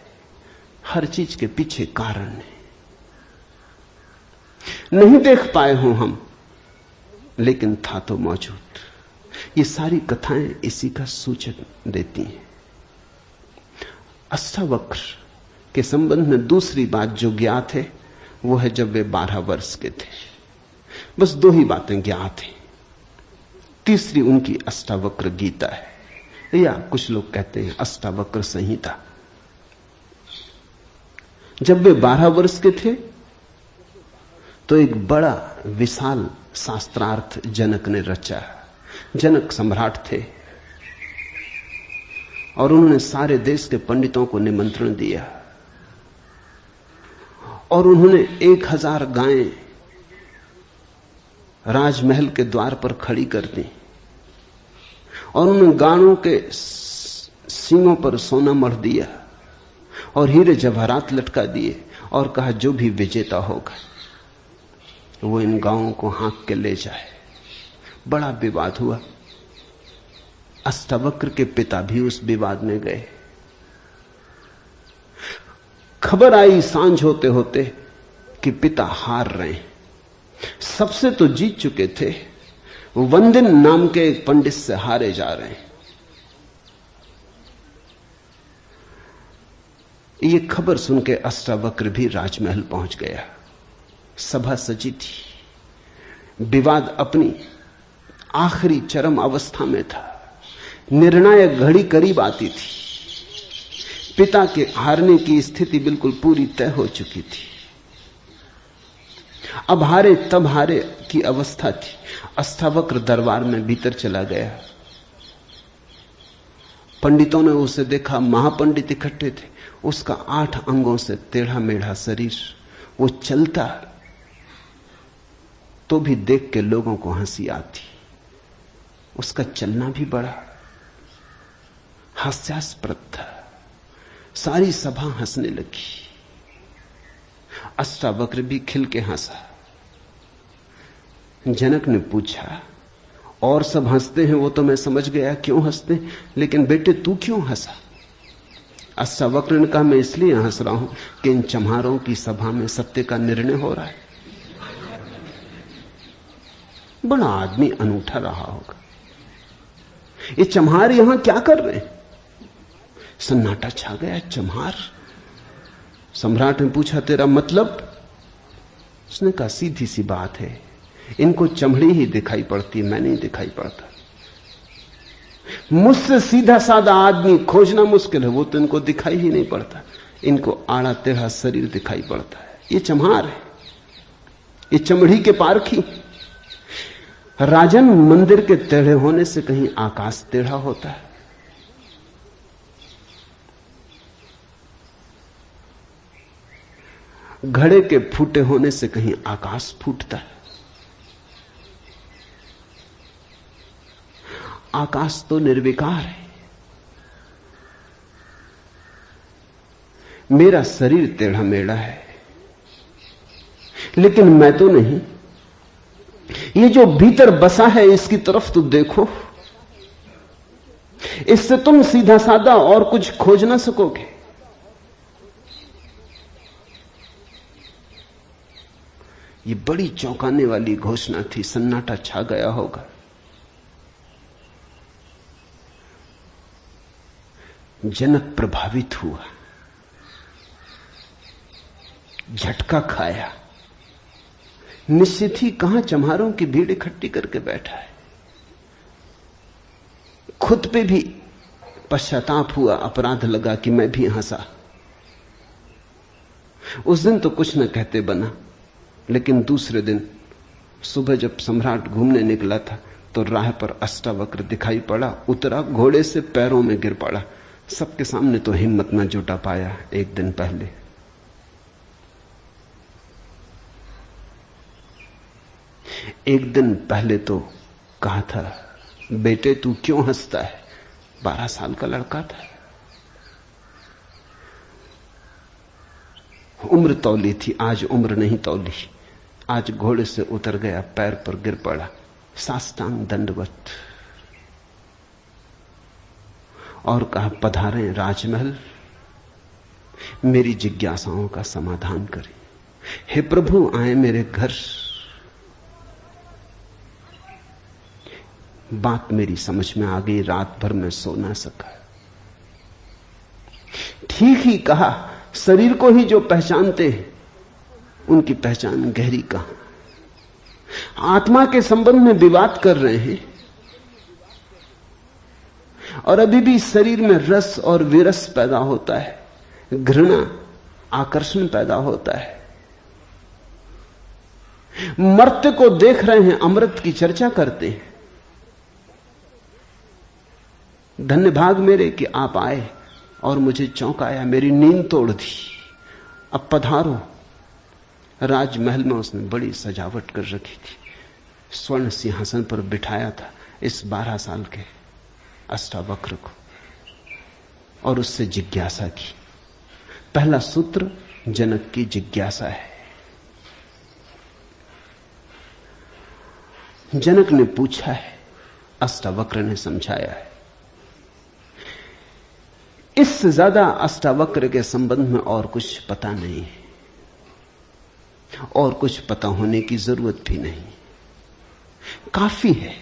हर चीज के पीछे कारण है। नहीं देख पाए हो हम, लेकिन था तो मौजूद। ये सारी कथाएं इसी का सूचक देती हैं। अष्टावक्र के संबंध में दूसरी बात जो ज्ञात है वो है जब वे 12 वर्ष के थे। बस 2 ही बातें ज्ञात हैं। तीसरी उनकी अष्टावक्र गीता है, या कुछ लोग कहते हैं अष्टावक्र संहिता। जब वे 12 वर्ष के थे तो एक बड़ा विशाल शास्त्रार्थ जनक ने रचा। जनक सम्राट थे और उन्होंने सारे देश के पंडितों को निमंत्रण दिया और उन्होंने 1000 गायें राजमहल के द्वार पर खड़ी कर दी और उन्होंने गायों के सींगों पर सोना मढ़ दिया और हीरे जवाहरात लटका दिए और कहा जो भी विजेता होगा वो इन गांवों को हाँक के ले जाए। बड़ा विवाद हुआ। अष्टावक्र के पिता भी उस विवाद में गए। खबर आई सांझ होते होते कि पिता हार रहे हैं। सबसे तो जीत चुके थे, वंदिन नाम के एक पंडित से हारे जा रहे हैं। ये खबर सुन के अष्टावक्र भी राजमहल पहुंच गया। सभा सजी थी। विवाद अपनी आखिरी चरम अवस्था में था। निर्णायक घड़ी करीब आती थी। पिता के हारने की स्थिति बिल्कुल पूरी तय हो चुकी थी। अब हारे तब हारे की अवस्था थी। अष्टावक्र दरबार में भीतर चला गया। पंडितों ने उसे देखा। महापंडित इकट्ठे थे। उसका 8 अंगों से टेढ़ा मेढ़ा शरीर, वो चलता तो भी देख के लोगों को हंसी आती। उसका चलना भी बड़ा हास्यास्पद था। सारी सभा हंसने लगी। अष्टावक्र भी खिल के हंसा। जनक ने पूछा, और सब हंसते हैं वो तो मैं समझ गया क्यों हंसते, लेकिन बेटे तू क्यों हंसा? अष्टावक्र ने कहा, मैं इसलिए हंस रहा हूं कि इन चम्हारों की सभा में सत्य का निर्णय हो रहा है। बड़ा आदमी अनूठा रहा होगा। ये चम्हार यहां क्या कर रहे हैं? सन्नाटा छा गया। चम्हार? सम्राट ने पूछा, तेरा मतलब? उसने कहा, सीधी सी बात है, इनको चमड़ी ही दिखाई पड़ती है, मैं नहीं दिखाई पड़ता। मुझसे सीधा साधा आदमी खोजना मुश्किल है, वो तो इनको दिखाई ही नहीं पड़ता। इनको आड़ा टेढ़ा शरीर दिखाई पड़ता है। ये चम्हार है, ये चमड़ी के पारखी। राजन, मंदिर के टेढ़े होने से कहीं आकाश टेढ़ा होता है? घड़े के फूटे होने से कहीं आकाश फूटता है? आकाश तो निर्विकार है। मेरा शरीर टेढ़ा मेढ़ा है, लेकिन मैं तो नहीं। ये जो भीतर बसा है इसकी तरफ तो देखो। इससे तुम सीधा साधा और कुछ खोज ना सकोगे। ये बड़ी चौंकाने वाली घोषणा थी। सन्नाटा छा गया होगा। जनक प्रभावित हुआ, झटका खाया। निश्चित ही कहां चम्हारों की भीड़ इकट्ठी करके बैठा है। खुद पे भी पश्चाताप हुआ, अपराध लगा कि मैं भी हंसा। उस दिन तो कुछ न कहते बना, लेकिन दूसरे दिन सुबह जब सम्राट घूमने निकला था तो राह पर अष्टावक्र दिखाई पड़ा। उतरा, घोड़े से पैरों में गिर पड़ा। सबके सामने तो हिम्मत न जुटा पाया। एक दिन पहले तो कहा था, बेटे तू क्यों हंसता है? 12 साल का लड़का था। उम्र तौली थी, आज उम्र नहीं तौली। आज घोड़े से उतर गया, पैर पर गिर पड़ा, साष्टांग दंडवत, और कहा, पधारें राजमहल, मेरी जिज्ञासाओं का समाधान करें। हे प्रभु, आए मेरे घर। बात मेरी समझ में आ गई। रात भर मैं सो ना सका। ठीक ही कहा, शरीर को ही जो पहचानते हैं उनकी पहचान गहरी कहां। आत्मा के संबंध में विवाद कर रहे हैं और अभी भी शरीर में रस और विरस पैदा होता है, घृणा, आकर्षण पैदा होता है। मर्त्य को देख रहे हैं, अमृत की चर्चा करते हैं। धन्य भाग मेरे कि आप आए और मुझे चौंकाया, मेरी नींद तोड़ दी। अब पधारो। राजमहल में उसने बड़ी सजावट कर रखी थी। स्वर्ण सिंहासन पर बिठाया था इस 12 साल के अष्टावक्र को और उससे जिज्ञासा की, पहला सूत्र जनक की जिज्ञासा है। जनक ने पूछा है, अष्टावक्र ने समझाया है। इससे ज्यादा अष्टावक्र के संबंध में और कुछ पता नहीं है, और कुछ पता होने की जरूरत भी नहीं। काफी है,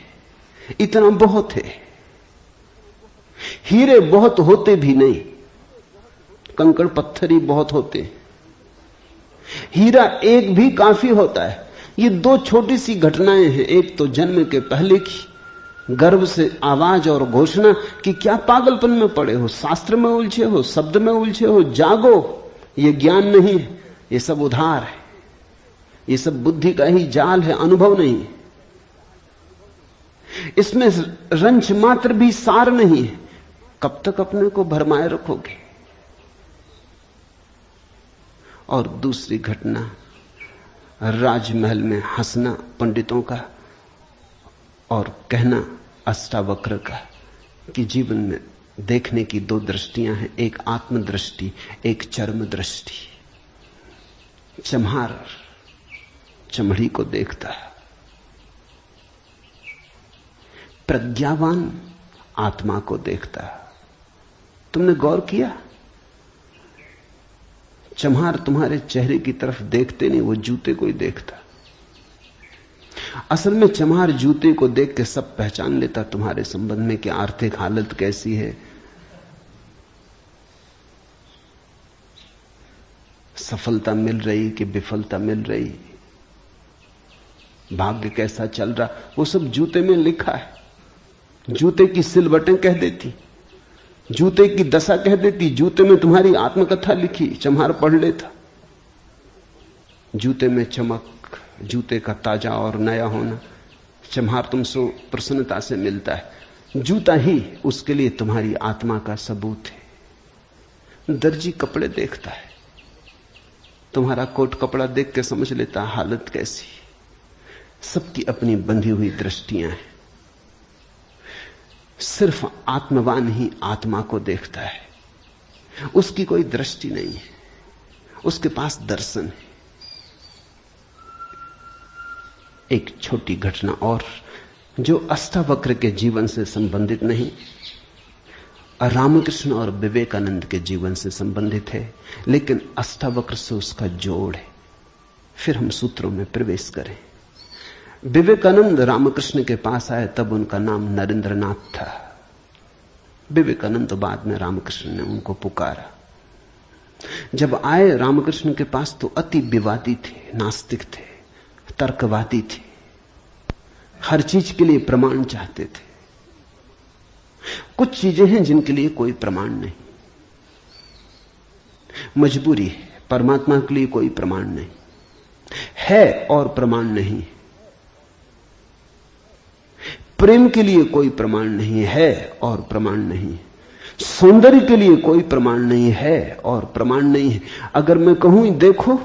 इतना बहुत है। हीरे बहुत होते भी नहीं, कंकड़ पत्थर ही बहुत होते। हीरा एक भी काफी होता है। ये दो छोटी सी घटनाएं हैं। एक तो जन्म के पहले की गर्भ से आवाज और घोषणा कि क्या पागलपन में पड़े हो, शास्त्र में उलझे हो, शब्द में उलझे हो, जागो। ये ज्ञान नहीं है, ये सब उधार है, ये सब बुद्धि का ही जाल है, अनुभव नहीं। इसमें रंच मात्र भी सार नहीं है। कब तक अपने को भरमाए रखोगे? और दूसरी घटना, राजमहल में हंसना पंडितों का और कहना अष्टावक्र का कि जीवन में देखने की दो दृष्टियां हैं, एक आत्मदृष्टि, एक चर्म दृष्टि। चम्हार चमड़ी को देखता है, प्रज्ञावान आत्मा को देखता है। तुमने गौर किया? चम्हार तुम्हारे चेहरे की तरफ देखते नहीं, वो जूते को ही देखता। असल में चम्हार जूते को देख के सब पहचान लेता तुम्हारे संबंध में कि आर्थिक हालत कैसी है, सफलता मिल रही कि विफलता मिल रही, भाग्य कैसा चल रहा, वो सब जूते में लिखा है। जूते की सिलवटें कह देती, जूते की दशा कह देती, जूते में तुम्हारी आत्मकथा लिखी। चम्हार पढ़ लेता। जूते में चमक, जूते का ताजा और नया होना चम्हार तुमसे प्रसन्नता से मिलता है। जूता ही उसके लिए तुम्हारी आत्मा का सबूत है। दर्जी कपड़े देखता है, तुम्हारा कोट कपड़ा देख के समझ लेता हालत कैसी। सबकी अपनी बंधी हुई दृष्टियां हैं। सिर्फ आत्मवान ही आत्मा को देखता है, उसकी कोई दृष्टि नहीं है, उसके पास दर्शन है। एक छोटी घटना और जो अष्टावक्र के जीवन से संबंधित नहीं, रामकृष्ण और विवेकानंद के जीवन से संबंधित है, लेकिन अष्टावक्र से उसका जोड़ है। फिर हम सूत्रों में प्रवेश करें। विवेकानंद रामकृष्ण के पास आए तब उनका नाम नरेंद्रनाथ था। विवेकानंद तो बाद में रामकृष्ण ने उनको पुकारा। जब आए रामकृष्ण के पास तो अति विवादी थे, नास्तिक थे, तर्कवादी थे, हर चीज के लिए प्रमाण चाहते थे। कुछ चीजें हैं जिनके लिए कोई प्रमाण नहीं, मजबूरी है। परमात्मा के लिए कोई प्रमाण नहीं है और प्रमाण नहीं। प्रेम के लिए कोई प्रमाण नहीं है और प्रमाण नहीं। सौंदर्य के लिए कोई प्रमाण नहीं है और प्रमाण नहीं है। अगर मैं कहूं देखो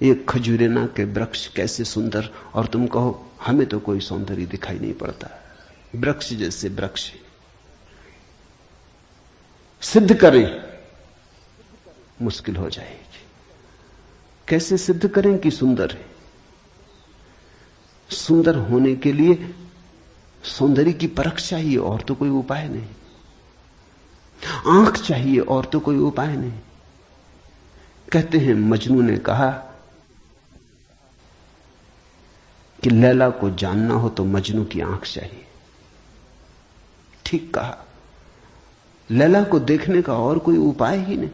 ये खजूरेना के वृक्ष कैसे सुंदर, और तुम कहो हमें तो कोई सौंदर्य दिखाई नहीं पड़ता, वृक्ष जैसे वृक्ष, सिद्ध करें मुश्किल हो जाएगी। कैसे सिद्ध करें कि सुंदर है? सुंदर होने के लिए सौंदर्य की परख चाहिए और तो कोई उपाय नहीं। आंख चाहिए और तो कोई उपाय नहीं। कहते हैं मजनू ने कहा कि लैला को जानना हो तो मजनू की आंख चाहिए। ठीक कहा। लैला को देखने का और कोई उपाय ही नहीं।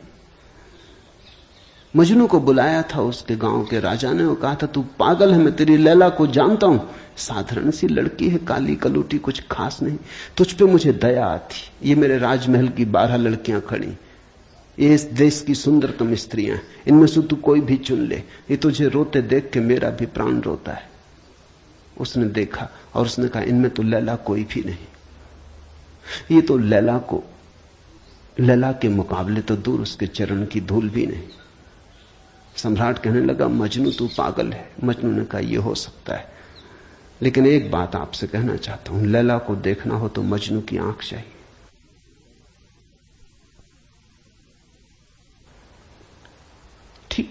मजनू को बुलाया था उसके गांव के राजा ने और कहा था तू पागल है, मैं तेरी लैला को जानता हूं, साधारण सी लड़की है, काली कलूटी, कुछ खास नहीं, तुझ पे मुझे दया आती। ये मेरे राजमहल की 12 लड़कियां खड़ी, ये इस देश की सुंदरतम स्त्रियां, इनमें से तू कोई भी चुन ले, ये तुझे रोते देख के मेरा भी प्राण रोता है। उसने देखा और उसने कहा इनमें तो लैला कोई भी नहीं। ये तो लैला के मुकाबले तो दूर, उसके चरण की धूल भी नहीं। सम्राट कहने लगा मजनू तू पागल है। मजनू ने कहा यह हो सकता है, लेकिन एक बात आपसे कहना चाहता हूं, लैला को देखना हो तो मजनू की आंख चाहिए।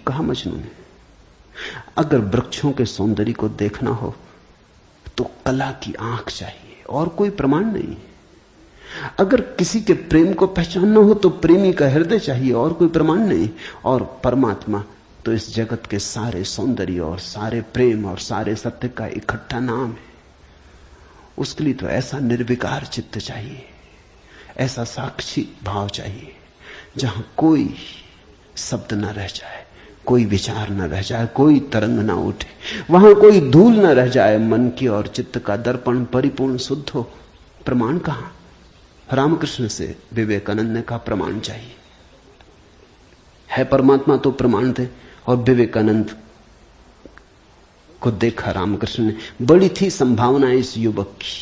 कहा मजनू ने। अगर वृक्षों के सौंदर्य को देखना हो तो कला की आंख चाहिए और कोई प्रमाण नहीं। अगर किसी के प्रेम को पहचानना हो तो प्रेमी का हृदय चाहिए और कोई प्रमाण नहीं। और परमात्मा तो इस जगत के सारे सौंदर्य और सारे प्रेम और सारे सत्य का इकट्ठा नाम है। उसके लिए तो ऐसा निर्विकार चित्त चाहिए, ऐसा साक्षी भाव चाहिए जहां कोई शब्द न रह जाए, कोई विचार न रह जाए, कोई तरंग न उठे, वहां कोई धूल न रह जाए। मन की और चित्त का दर्पण परिपूर्ण शुद्ध हो। प्रमाण कहां? रामकृष्ण से विवेकानंद ने कहा प्रमाण चाहिए। है परमात्मा तो प्रमाण थे। और विवेकानंद को देखा रामकृष्ण ने। बड़ी थी संभावना इस युवक की,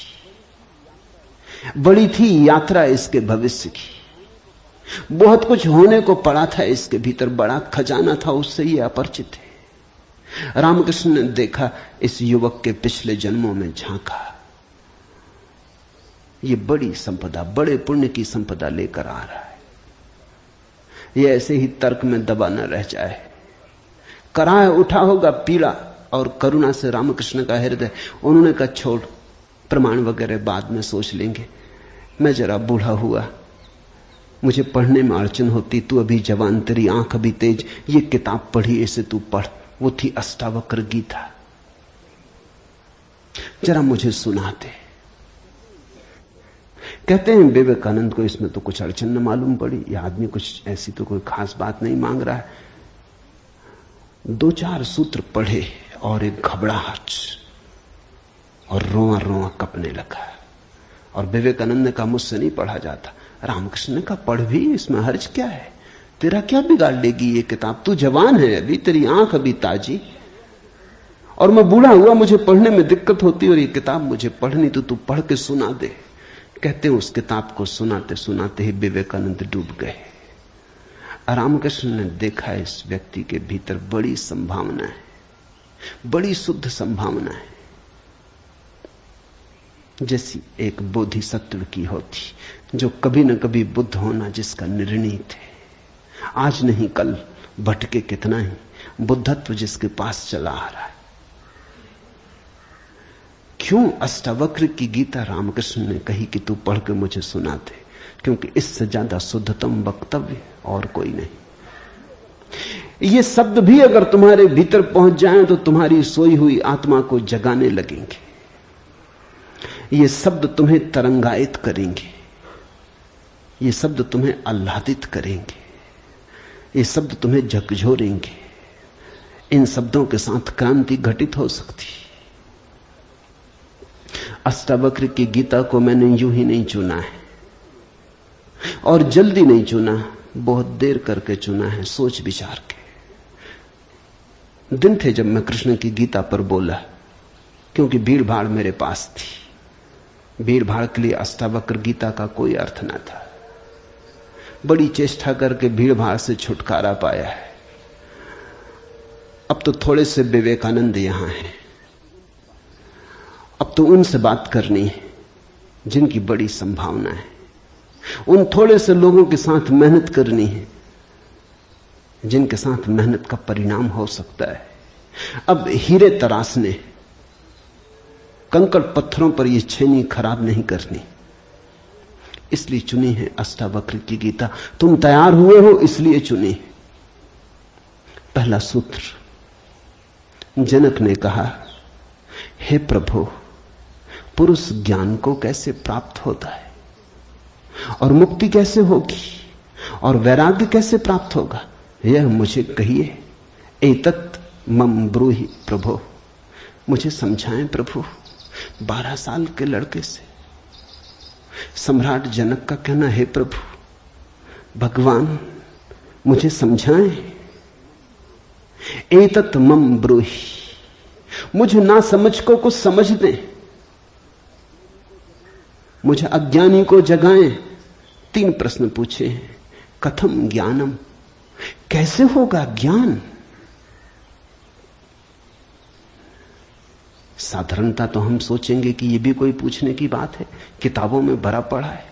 बड़ी थी यात्रा इसके भविष्य की, बहुत कुछ होने को पड़ा था इसके भीतर, बड़ा खजाना था, उससे ये अपरिचित है। रामकृष्ण ने देखा, इस युवक के पिछले जन्मों में झांका। ये बड़ी संपदा, बड़े पुण्य की संपदा लेकर आ रहा है। ये ऐसे ही तर्क में दबा न रह जाए। कराह उठा होगा पीड़ा और करुणा से रामकृष्ण का हृदय। उन्होंने कहा छोड़, प्रमाण वगैरह बाद में सोच लेंगे। मैं जरा बूढ़ा हुआ, मुझे पढ़ने में अड़चन होती, तू अभी जवान, तेरी आंख अभी तेज, ये किताब पढ़ी, इसे तू पढ़। वो थी अष्टावक्र गीता, जरा मुझे सुनाते। कहते हैं विवेकानंद को इसमें तो कुछ अड़चन न मालूम पड़ी। यह आदमी कुछ ऐसी तो कोई खास बात नहीं मांग रहा है। 2-4 सूत्र पढ़े और एक घबराहट और रोआ रोआ कपने लगा। और विवेकानंद ने कहा मुझसे नहीं पढ़ा जाता। रामकृष्ण ने कहा पढ़ भी, इसमें हर्ज क्या है, तेरा क्या बिगाड़ लेगी ये किताब, तू जवान है अभी, तेरी आंख अभी ताजी, और मैं बूढ़ा हुआ, मुझे पढ़ने में दिक्कत होती, और ये किताब मुझे पढ़नी तो तू पढ़ के सुना दे। कहते हैं उस किताब को सुनाते सुनाते ही विवेकानंद डूब गए। रामकृष्ण ने देखा इस व्यक्ति के भीतर बड़ी संभावना है, बड़ी शुद्ध संभावना है, जैसी एक बोधिसत्व की होती, जो कभी न कभी बुद्ध होना जिसका निर्णीत है। आज नहीं कल भटके कितना ही, बुद्धत्व जिसके पास चला आ रहा है। क्यों अष्टावक्र की गीता रामकृष्ण ने कही कि तू पढ़ के मुझे सुना दे? क्योंकि इससे ज्यादा शुद्धतम वक्तव्य और कोई नहीं। ये शब्द भी अगर तुम्हारे भीतर पहुंच जाएं तो तुम्हारी सोई हुई आत्मा को जगाने लगेंगे। ये शब्द तुम्हें तरंगायित करेंगे, ये शब्द तुम्हें आह्लादित करेंगे, ये शब्द तुम्हें झकझोरेंगे। इन शब्दों के साथ क्रांति घटित हो सकती। अष्टावक्र की गीता को मैंने यूं ही नहीं चुना है और जल्दी नहीं चुना, बहुत देर करके चुना है, सोच विचार के। दिन थे जब मैं कृष्ण की गीता पर बोला, क्योंकि भीड़ भाड़ मेरे पास थी। भीड़ भाड़ के लिए अष्टावक्र गीता का कोई अर्थ न था। बड़ी चेष्टा करके भीड़ भाड़ से छुटकारा पाया है। अब तो थोड़े से विवेकानंद यहां हैं, अब तो उनसे बात करनी है जिनकी बड़ी संभावना है। उन थोड़े से लोगों के साथ मेहनत करनी है जिनके साथ मेहनत का परिणाम हो सकता है। अब हीरे तराशने, कंकड़ पत्थरों पर यह छेनी खराब नहीं करनी, इसलिए चुनी है अष्टावक्र की गीता। तुम तैयार हुए हो इसलिए चुनी। पहला सूत्र, जनक ने कहा, हे प्रभु, पुरुष ज्ञान को कैसे प्राप्त होता है और मुक्ति कैसे होगी और वैराग्य कैसे प्राप्त होगा, यह मुझे कहिए। एतत् मम ब्रूहि प्रभो, मुझे समझाएं प्रभु। 12 साल के लड़के से सम्राट जनक का कहना, हे प्रभु, भगवान मुझे समझाएं। एतत् मम ब्रूहि, मुझे ना समझ को कुछ समझ दें, मुझे अज्ञानी को जगाएं। 3 प्रश्न पूछे हैं। कथम ज्ञानम, कैसे होगा ज्ञान? साधारणता तो हम सोचेंगे कि यह भी कोई पूछने की बात है, किताबों में भरा पड़ा है।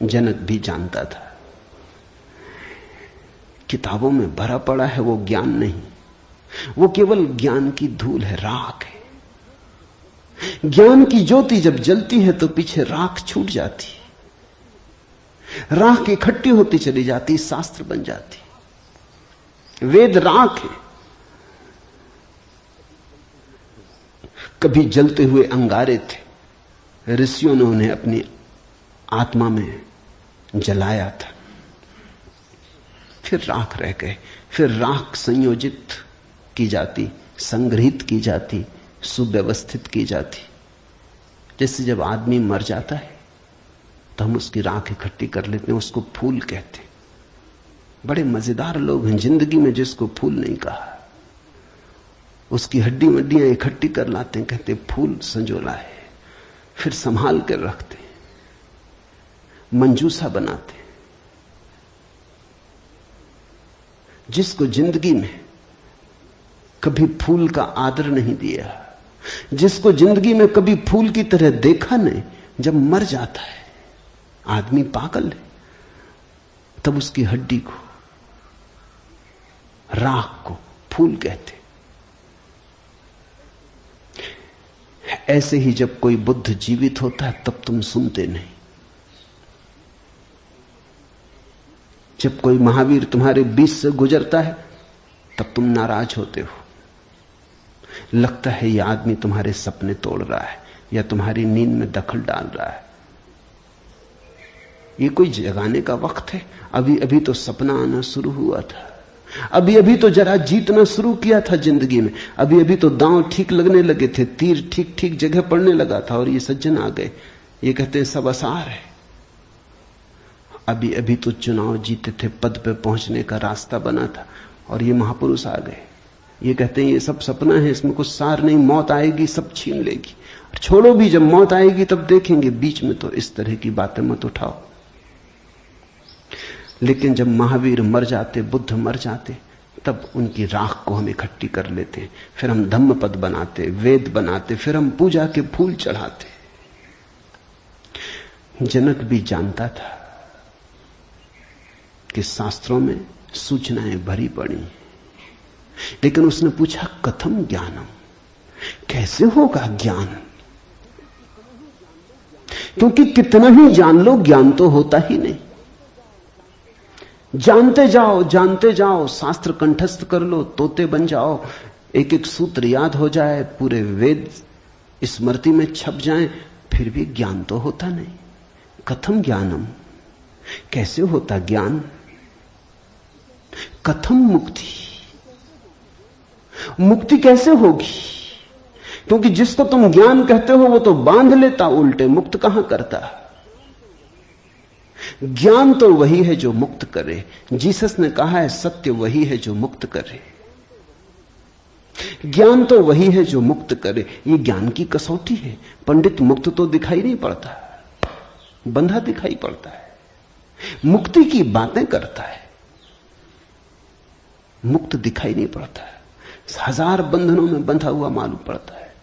जनक भी जानता था किताबों में भरा पड़ा है वो ज्ञान नहीं, वो केवल ज्ञान की धूल है, राख है। ज्ञान की ज्योति जब जलती है तो पीछे राख छूट जाती है, राख इकट्ठी होती चली जाती, शास्त्र बन जाती। वेद राख है। कभी जलते हुए अंगारे थे, ऋषियों ने उन्हें अपनी आत्मा में जलाया था, फिर राख रह गए। फिर राख संयोजित की जाती, संग्रहित की जाती, सुव्यवस्थित की जाती। जैसे जब आदमी मर जाता है तो हम उसकी राख इकट्ठी कर लेते हैं, उसको फूल कहते हैं। बड़े मजेदार लोग हैं जिंदगी में जिसको फूल नहीं कहा। उसकी हड्डी वड्डियां इकट्ठी कर लाते हैं, कहते फूल संजोला है, फिर संभाल कर रखते, मंजूसा बनाते। जिसको जिंदगी में कभी फूल का आदर नहीं दिया, जिसको जिंदगी में कभी फूल की तरह देखा नहीं, जब मर जाता है आदमी पागल है, तब उसकी हड्डी को, राख को फूल कहते। ऐसे ही जब कोई बुद्ध जीवित होता है तब तुम सुनते नहीं। जब कोई महावीर तुम्हारे बीच से गुजरता है तब तुम नाराज होते हो। लगता है यह आदमी तुम्हारे सपने तोड़ रहा है या तुम्हारी नींद में दखल डाल रहा है। ये कोई जगाने का वक्त है? अभी अभी तो सपना आना शुरू हुआ था, अभी अभी तो जरा जीतना शुरू किया था जिंदगी में, अभी अभी तो दांव ठीक लगने लगे थे, तीर ठीक ठीक जगह पड़ने लगा था, और ये सज्जन आ गए, ये कहते हैं सब आसार है। अभी अभी तो चुनाव जीते थे, पद पे पहुंचने का रास्ता बना था, और ये महापुरुष आ गए, ये कहते हैं ये सब सपना है, इसमें कुछ सार नहीं, मौत आएगी सब छीन लेगी। छोड़ो भी, जब मौत आएगी तब देखेंगे, बीच में तो इस तरह की बातें मत उठाओ। लेकिन जब महावीर मर जाते, बुद्ध मर जाते, तब उनकी राख को हम इकट्ठी कर लेते, फिर हम धम्म पद बनाते, वेद बनाते, फिर हम पूजा के फूल चढ़ाते। जनक भी जानता था कि शास्त्रों में सूचनाएं भरी पड़ी, लेकिन उसने पूछा कथम ज्ञानम, कैसे होगा ज्ञान? क्योंकि कितना ही जान लो ज्ञान तो होता ही नहीं। जानते जाओ, शास्त्र कंठस्थ कर लो, तोते बन जाओ, एक एक सूत्र याद हो जाए, पूरे वेद स्मृति में छप जाएं, फिर भी ज्ञान तो होता नहीं। कथम ज्ञानम, कैसे होता ज्ञान? कथम मुक्ति, मुक्ति कैसे होगी? क्योंकि जिसको तुम ज्ञान कहते हो वो तो बांध लेता उल्टे, मुक्त कहां करता। ज्ञान तो वही है जो मुक्त करे। जीसस ने कहा है सत्य वही है जो मुक्त करे, ज्ञान तो वही है जो मुक्त करे। ये ज्ञान की कसौटी है। पंडित मुक्त तो दिखाई नहीं पड़ता, बंधा दिखाई पड़ता है, मुक्ति की बातें करता है, मुक्त दिखाई नहीं पड़ता है, हजार बंधनों में बंधा हुआ मालूम पड़ता है।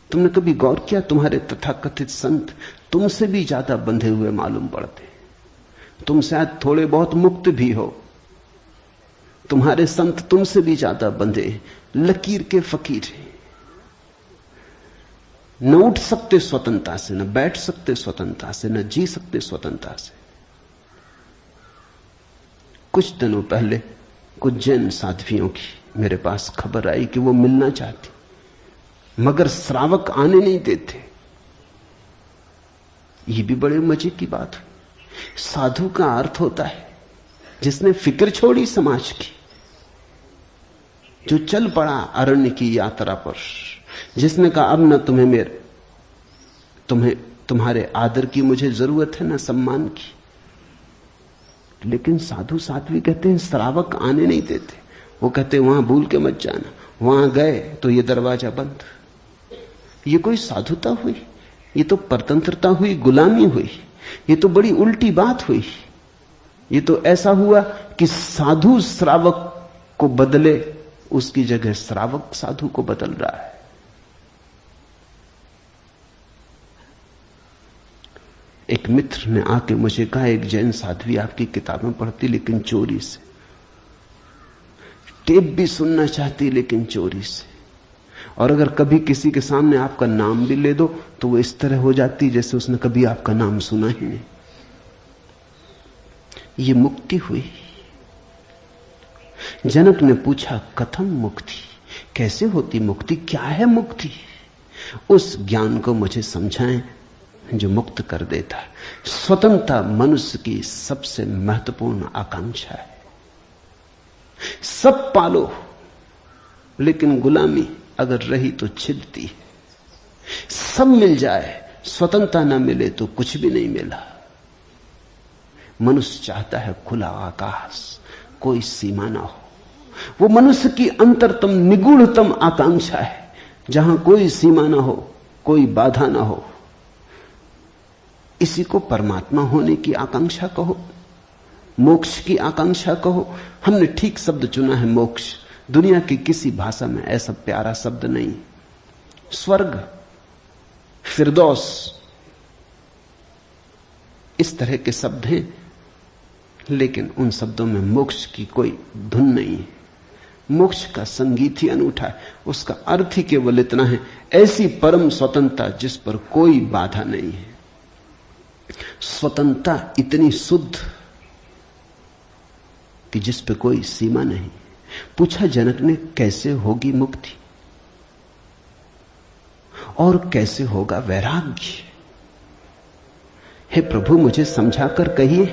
तुमने कभी गौर किया, तुम्हारे तथाकथित संत तुमसे भी ज्यादा बंधे हुए मालूम पड़ते। तुम शायद थोड़े बहुत मुक्त भी हो, तुम्हारे संत तुमसे भी ज्यादा बंधे, लकीर के फकीर हैं। न उठ सकते स्वतंत्रता से, न बैठ सकते स्वतंत्रता से, न जी सकते स्वतंत्रता से। कुछ दिनों पहले कुछ जैन साध्वियों की मेरे पास खबर आई कि वो मिलना चाहती, मगर श्रावक आने नहीं देते। ये भी बड़े मजे की बात है। साधु का अर्थ होता है जिसने फिक्र छोड़ी समाज की, जो चल पड़ा अरण्य की यात्रा पर, जिसने कहा अब न तुम्हारे आदर की मुझे जरूरत है, न सम्मान की। लेकिन साधु साध्वी कहते हैं श्रावक आने नहीं देते। वो कहते हैं वहां भूल के मत जाना, वहां गए तो ये दरवाजा बंद। ये कोई साधुता हुई? ये तो परतंत्रता हुई, गुलामी हुई। ये तो बड़ी उल्टी बात हुई। ये तो ऐसा हुआ कि साधु श्रावक को बदले, उसकी जगह श्रावक साधु को बदल रहा है। एक मित्र ने आके मुझे कहा, एक जैन साध्वी आपकी किताबें पढ़ती लेकिन चोरी से। टेप भी सुनना चाहती लेकिन चोरी से। और अगर कभी किसी के सामने आपका नाम भी ले दो तो वो इस तरह हो जाती जैसे उसने कभी आपका नाम सुना ही नहीं। ये मुक्ति हुई। जनक ने पूछा कथम मुक्ति, कैसे होती मुक्ति, क्या है मुक्ति? उस ज्ञान को मुझे समझाएं जो मुक्त कर देता है। स्वतंत्रता मनुष्य की सबसे महत्वपूर्ण आकांक्षा है। सब पालो लेकिन गुलामी अगर रही तो छिदती है। सब मिल जाए, स्वतंत्रता ना मिले तो कुछ भी नहीं मिला। मनुष्य चाहता है खुला आकाश, कोई सीमा ना हो। वो मनुष्य की अंतरतम निगूढ़तम आकांक्षा है, जहां कोई सीमा ना हो, कोई बाधा ना हो। इसी को परमात्मा होने की आकांक्षा कहो, मोक्ष की आकांक्षा कहो। हमने ठीक शब्द चुना है, मोक्ष। दुनिया की किसी भाषा में ऐसा प्यारा शब्द नहीं। स्वर्ग, फिरदौस, इस तरह के शब्द हैं, लेकिन उन शब्दों में मोक्ष की कोई धुन नहीं है। मोक्ष का संगीत ही अनूठा है। उसका अर्थ ही केवल इतना है, ऐसी परम स्वतंत्रता जिस पर कोई बाधा नहीं है। स्वतंत्रता इतनी शुद्ध कि जिस पे कोई सीमा नहीं। पूछा जनक ने कैसे होगी मुक्ति और कैसे होगा वैराग्य? हे प्रभु मुझे समझाकर कहिए।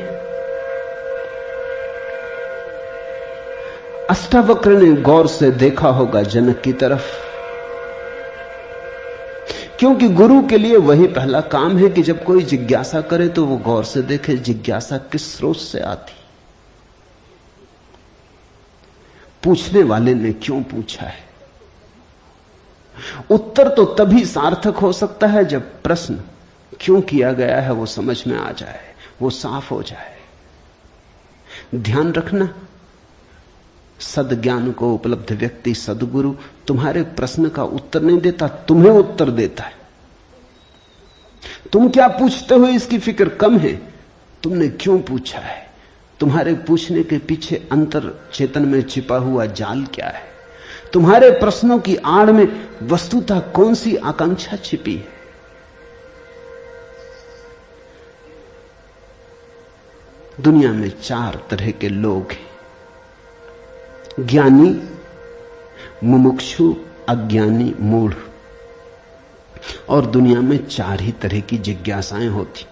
अष्टावक्र ने गौर से देखा होगा जनक की तरफ, क्योंकि गुरु के लिए वही पहला काम है कि जब कोई जिज्ञासा करे तो वो गौर से देखे जिज्ञासा किस स्रोत से आती, पूछने वाले ने क्यों पूछा है। उत्तर तो तभी सार्थक हो सकता है जब प्रश्न क्यों किया गया है वो समझ में आ जाए, वो साफ हो जाए। ध्यान रखना, सद्ज्ञान को उपलब्ध व्यक्ति सद्गुरु तुम्हारे प्रश्न का उत्तर नहीं देता, तुम्हें उत्तर देता है। तुम क्या पूछते हो इसकी फिक्र कम है, तुमने क्यों पूछा है, तुम्हारे पूछने के पीछे अंतर चेतन में छिपा हुआ जाल क्या है, तुम्हारे प्रश्नों की आड़ में वस्तुतः कौन सी आकांक्षा छिपी है। दुनिया में 4 तरह के लोग हैं, ज्ञानी, मुमुक्षु, अज्ञानी, मूढ़। और दुनिया में 4 ही तरह की जिज्ञासाएं होती।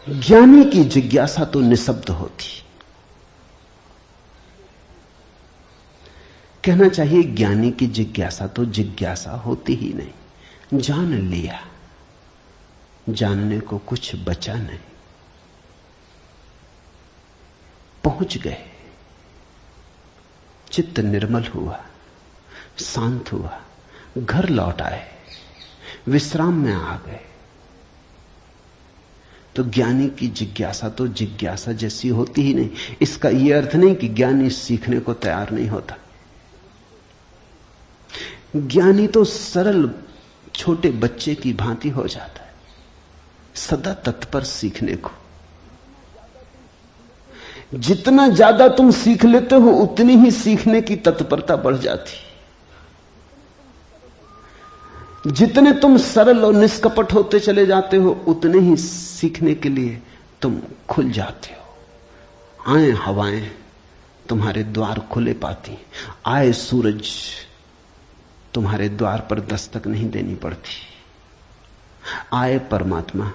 ज्ञानी की जिज्ञासा तो निशब्द होती, कहना चाहिए ज्ञानी की जिज्ञासा तो जिज्ञासा होती ही नहीं। जान लिया, जानने को कुछ बचा नहीं, पहुंच गए, चित्त निर्मल हुआ, शांत हुआ, घर लौट आए, विश्राम में आ गए। तो ज्ञानी की जिज्ञासा तो जिज्ञासा जैसी होती ही नहीं। इसका यह अर्थ नहीं कि ज्ञानी सीखने को तैयार नहीं होता। ज्ञानी तो सरल छोटे बच्चे की भांति हो जाता है, सदा तत्पर सीखने को। जितना ज्यादा तुम सीख लेते हो उतनी ही सीखने की तत्परता बढ़ जाती। जितने तुम सरल और निष्कपट होते चले जाते हो उतने ही सीखने के लिए तुम खुल जाते हो। आए हवाएं तुम्हारे द्वार खुले पाती, आए सूरज तुम्हारे द्वार पर दस्तक नहीं देनी पड़ती, आए परमात्मा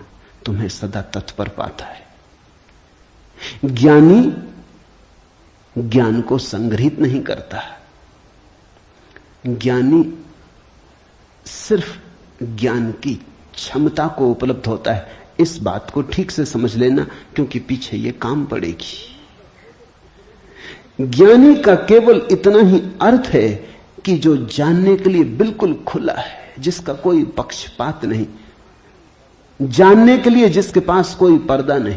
तुम्हें सदा तत्पर पाता है। ज्ञानी ज्ञान को संग्रहित नहीं करता, ज्ञानी सिर्फ ज्ञान की क्षमता को उपलब्ध होता है। इस बात को ठीक से समझ लेना, क्योंकि पीछे यह काम पड़ेगी। ज्ञानी का केवल इतना ही अर्थ है कि जो जानने के लिए बिल्कुल खुला है, जिसका कोई पक्षपात नहीं, जानने के लिए जिसके पास कोई पर्दा नहीं,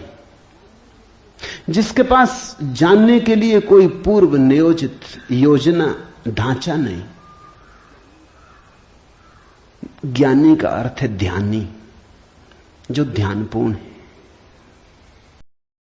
जिसके पास जानने के लिए कोई पूर्व नियोजित योजना ढांचा नहीं। ज्ञानी का अर्थ है ध्यानी, जो ध्यानपूर्ण है।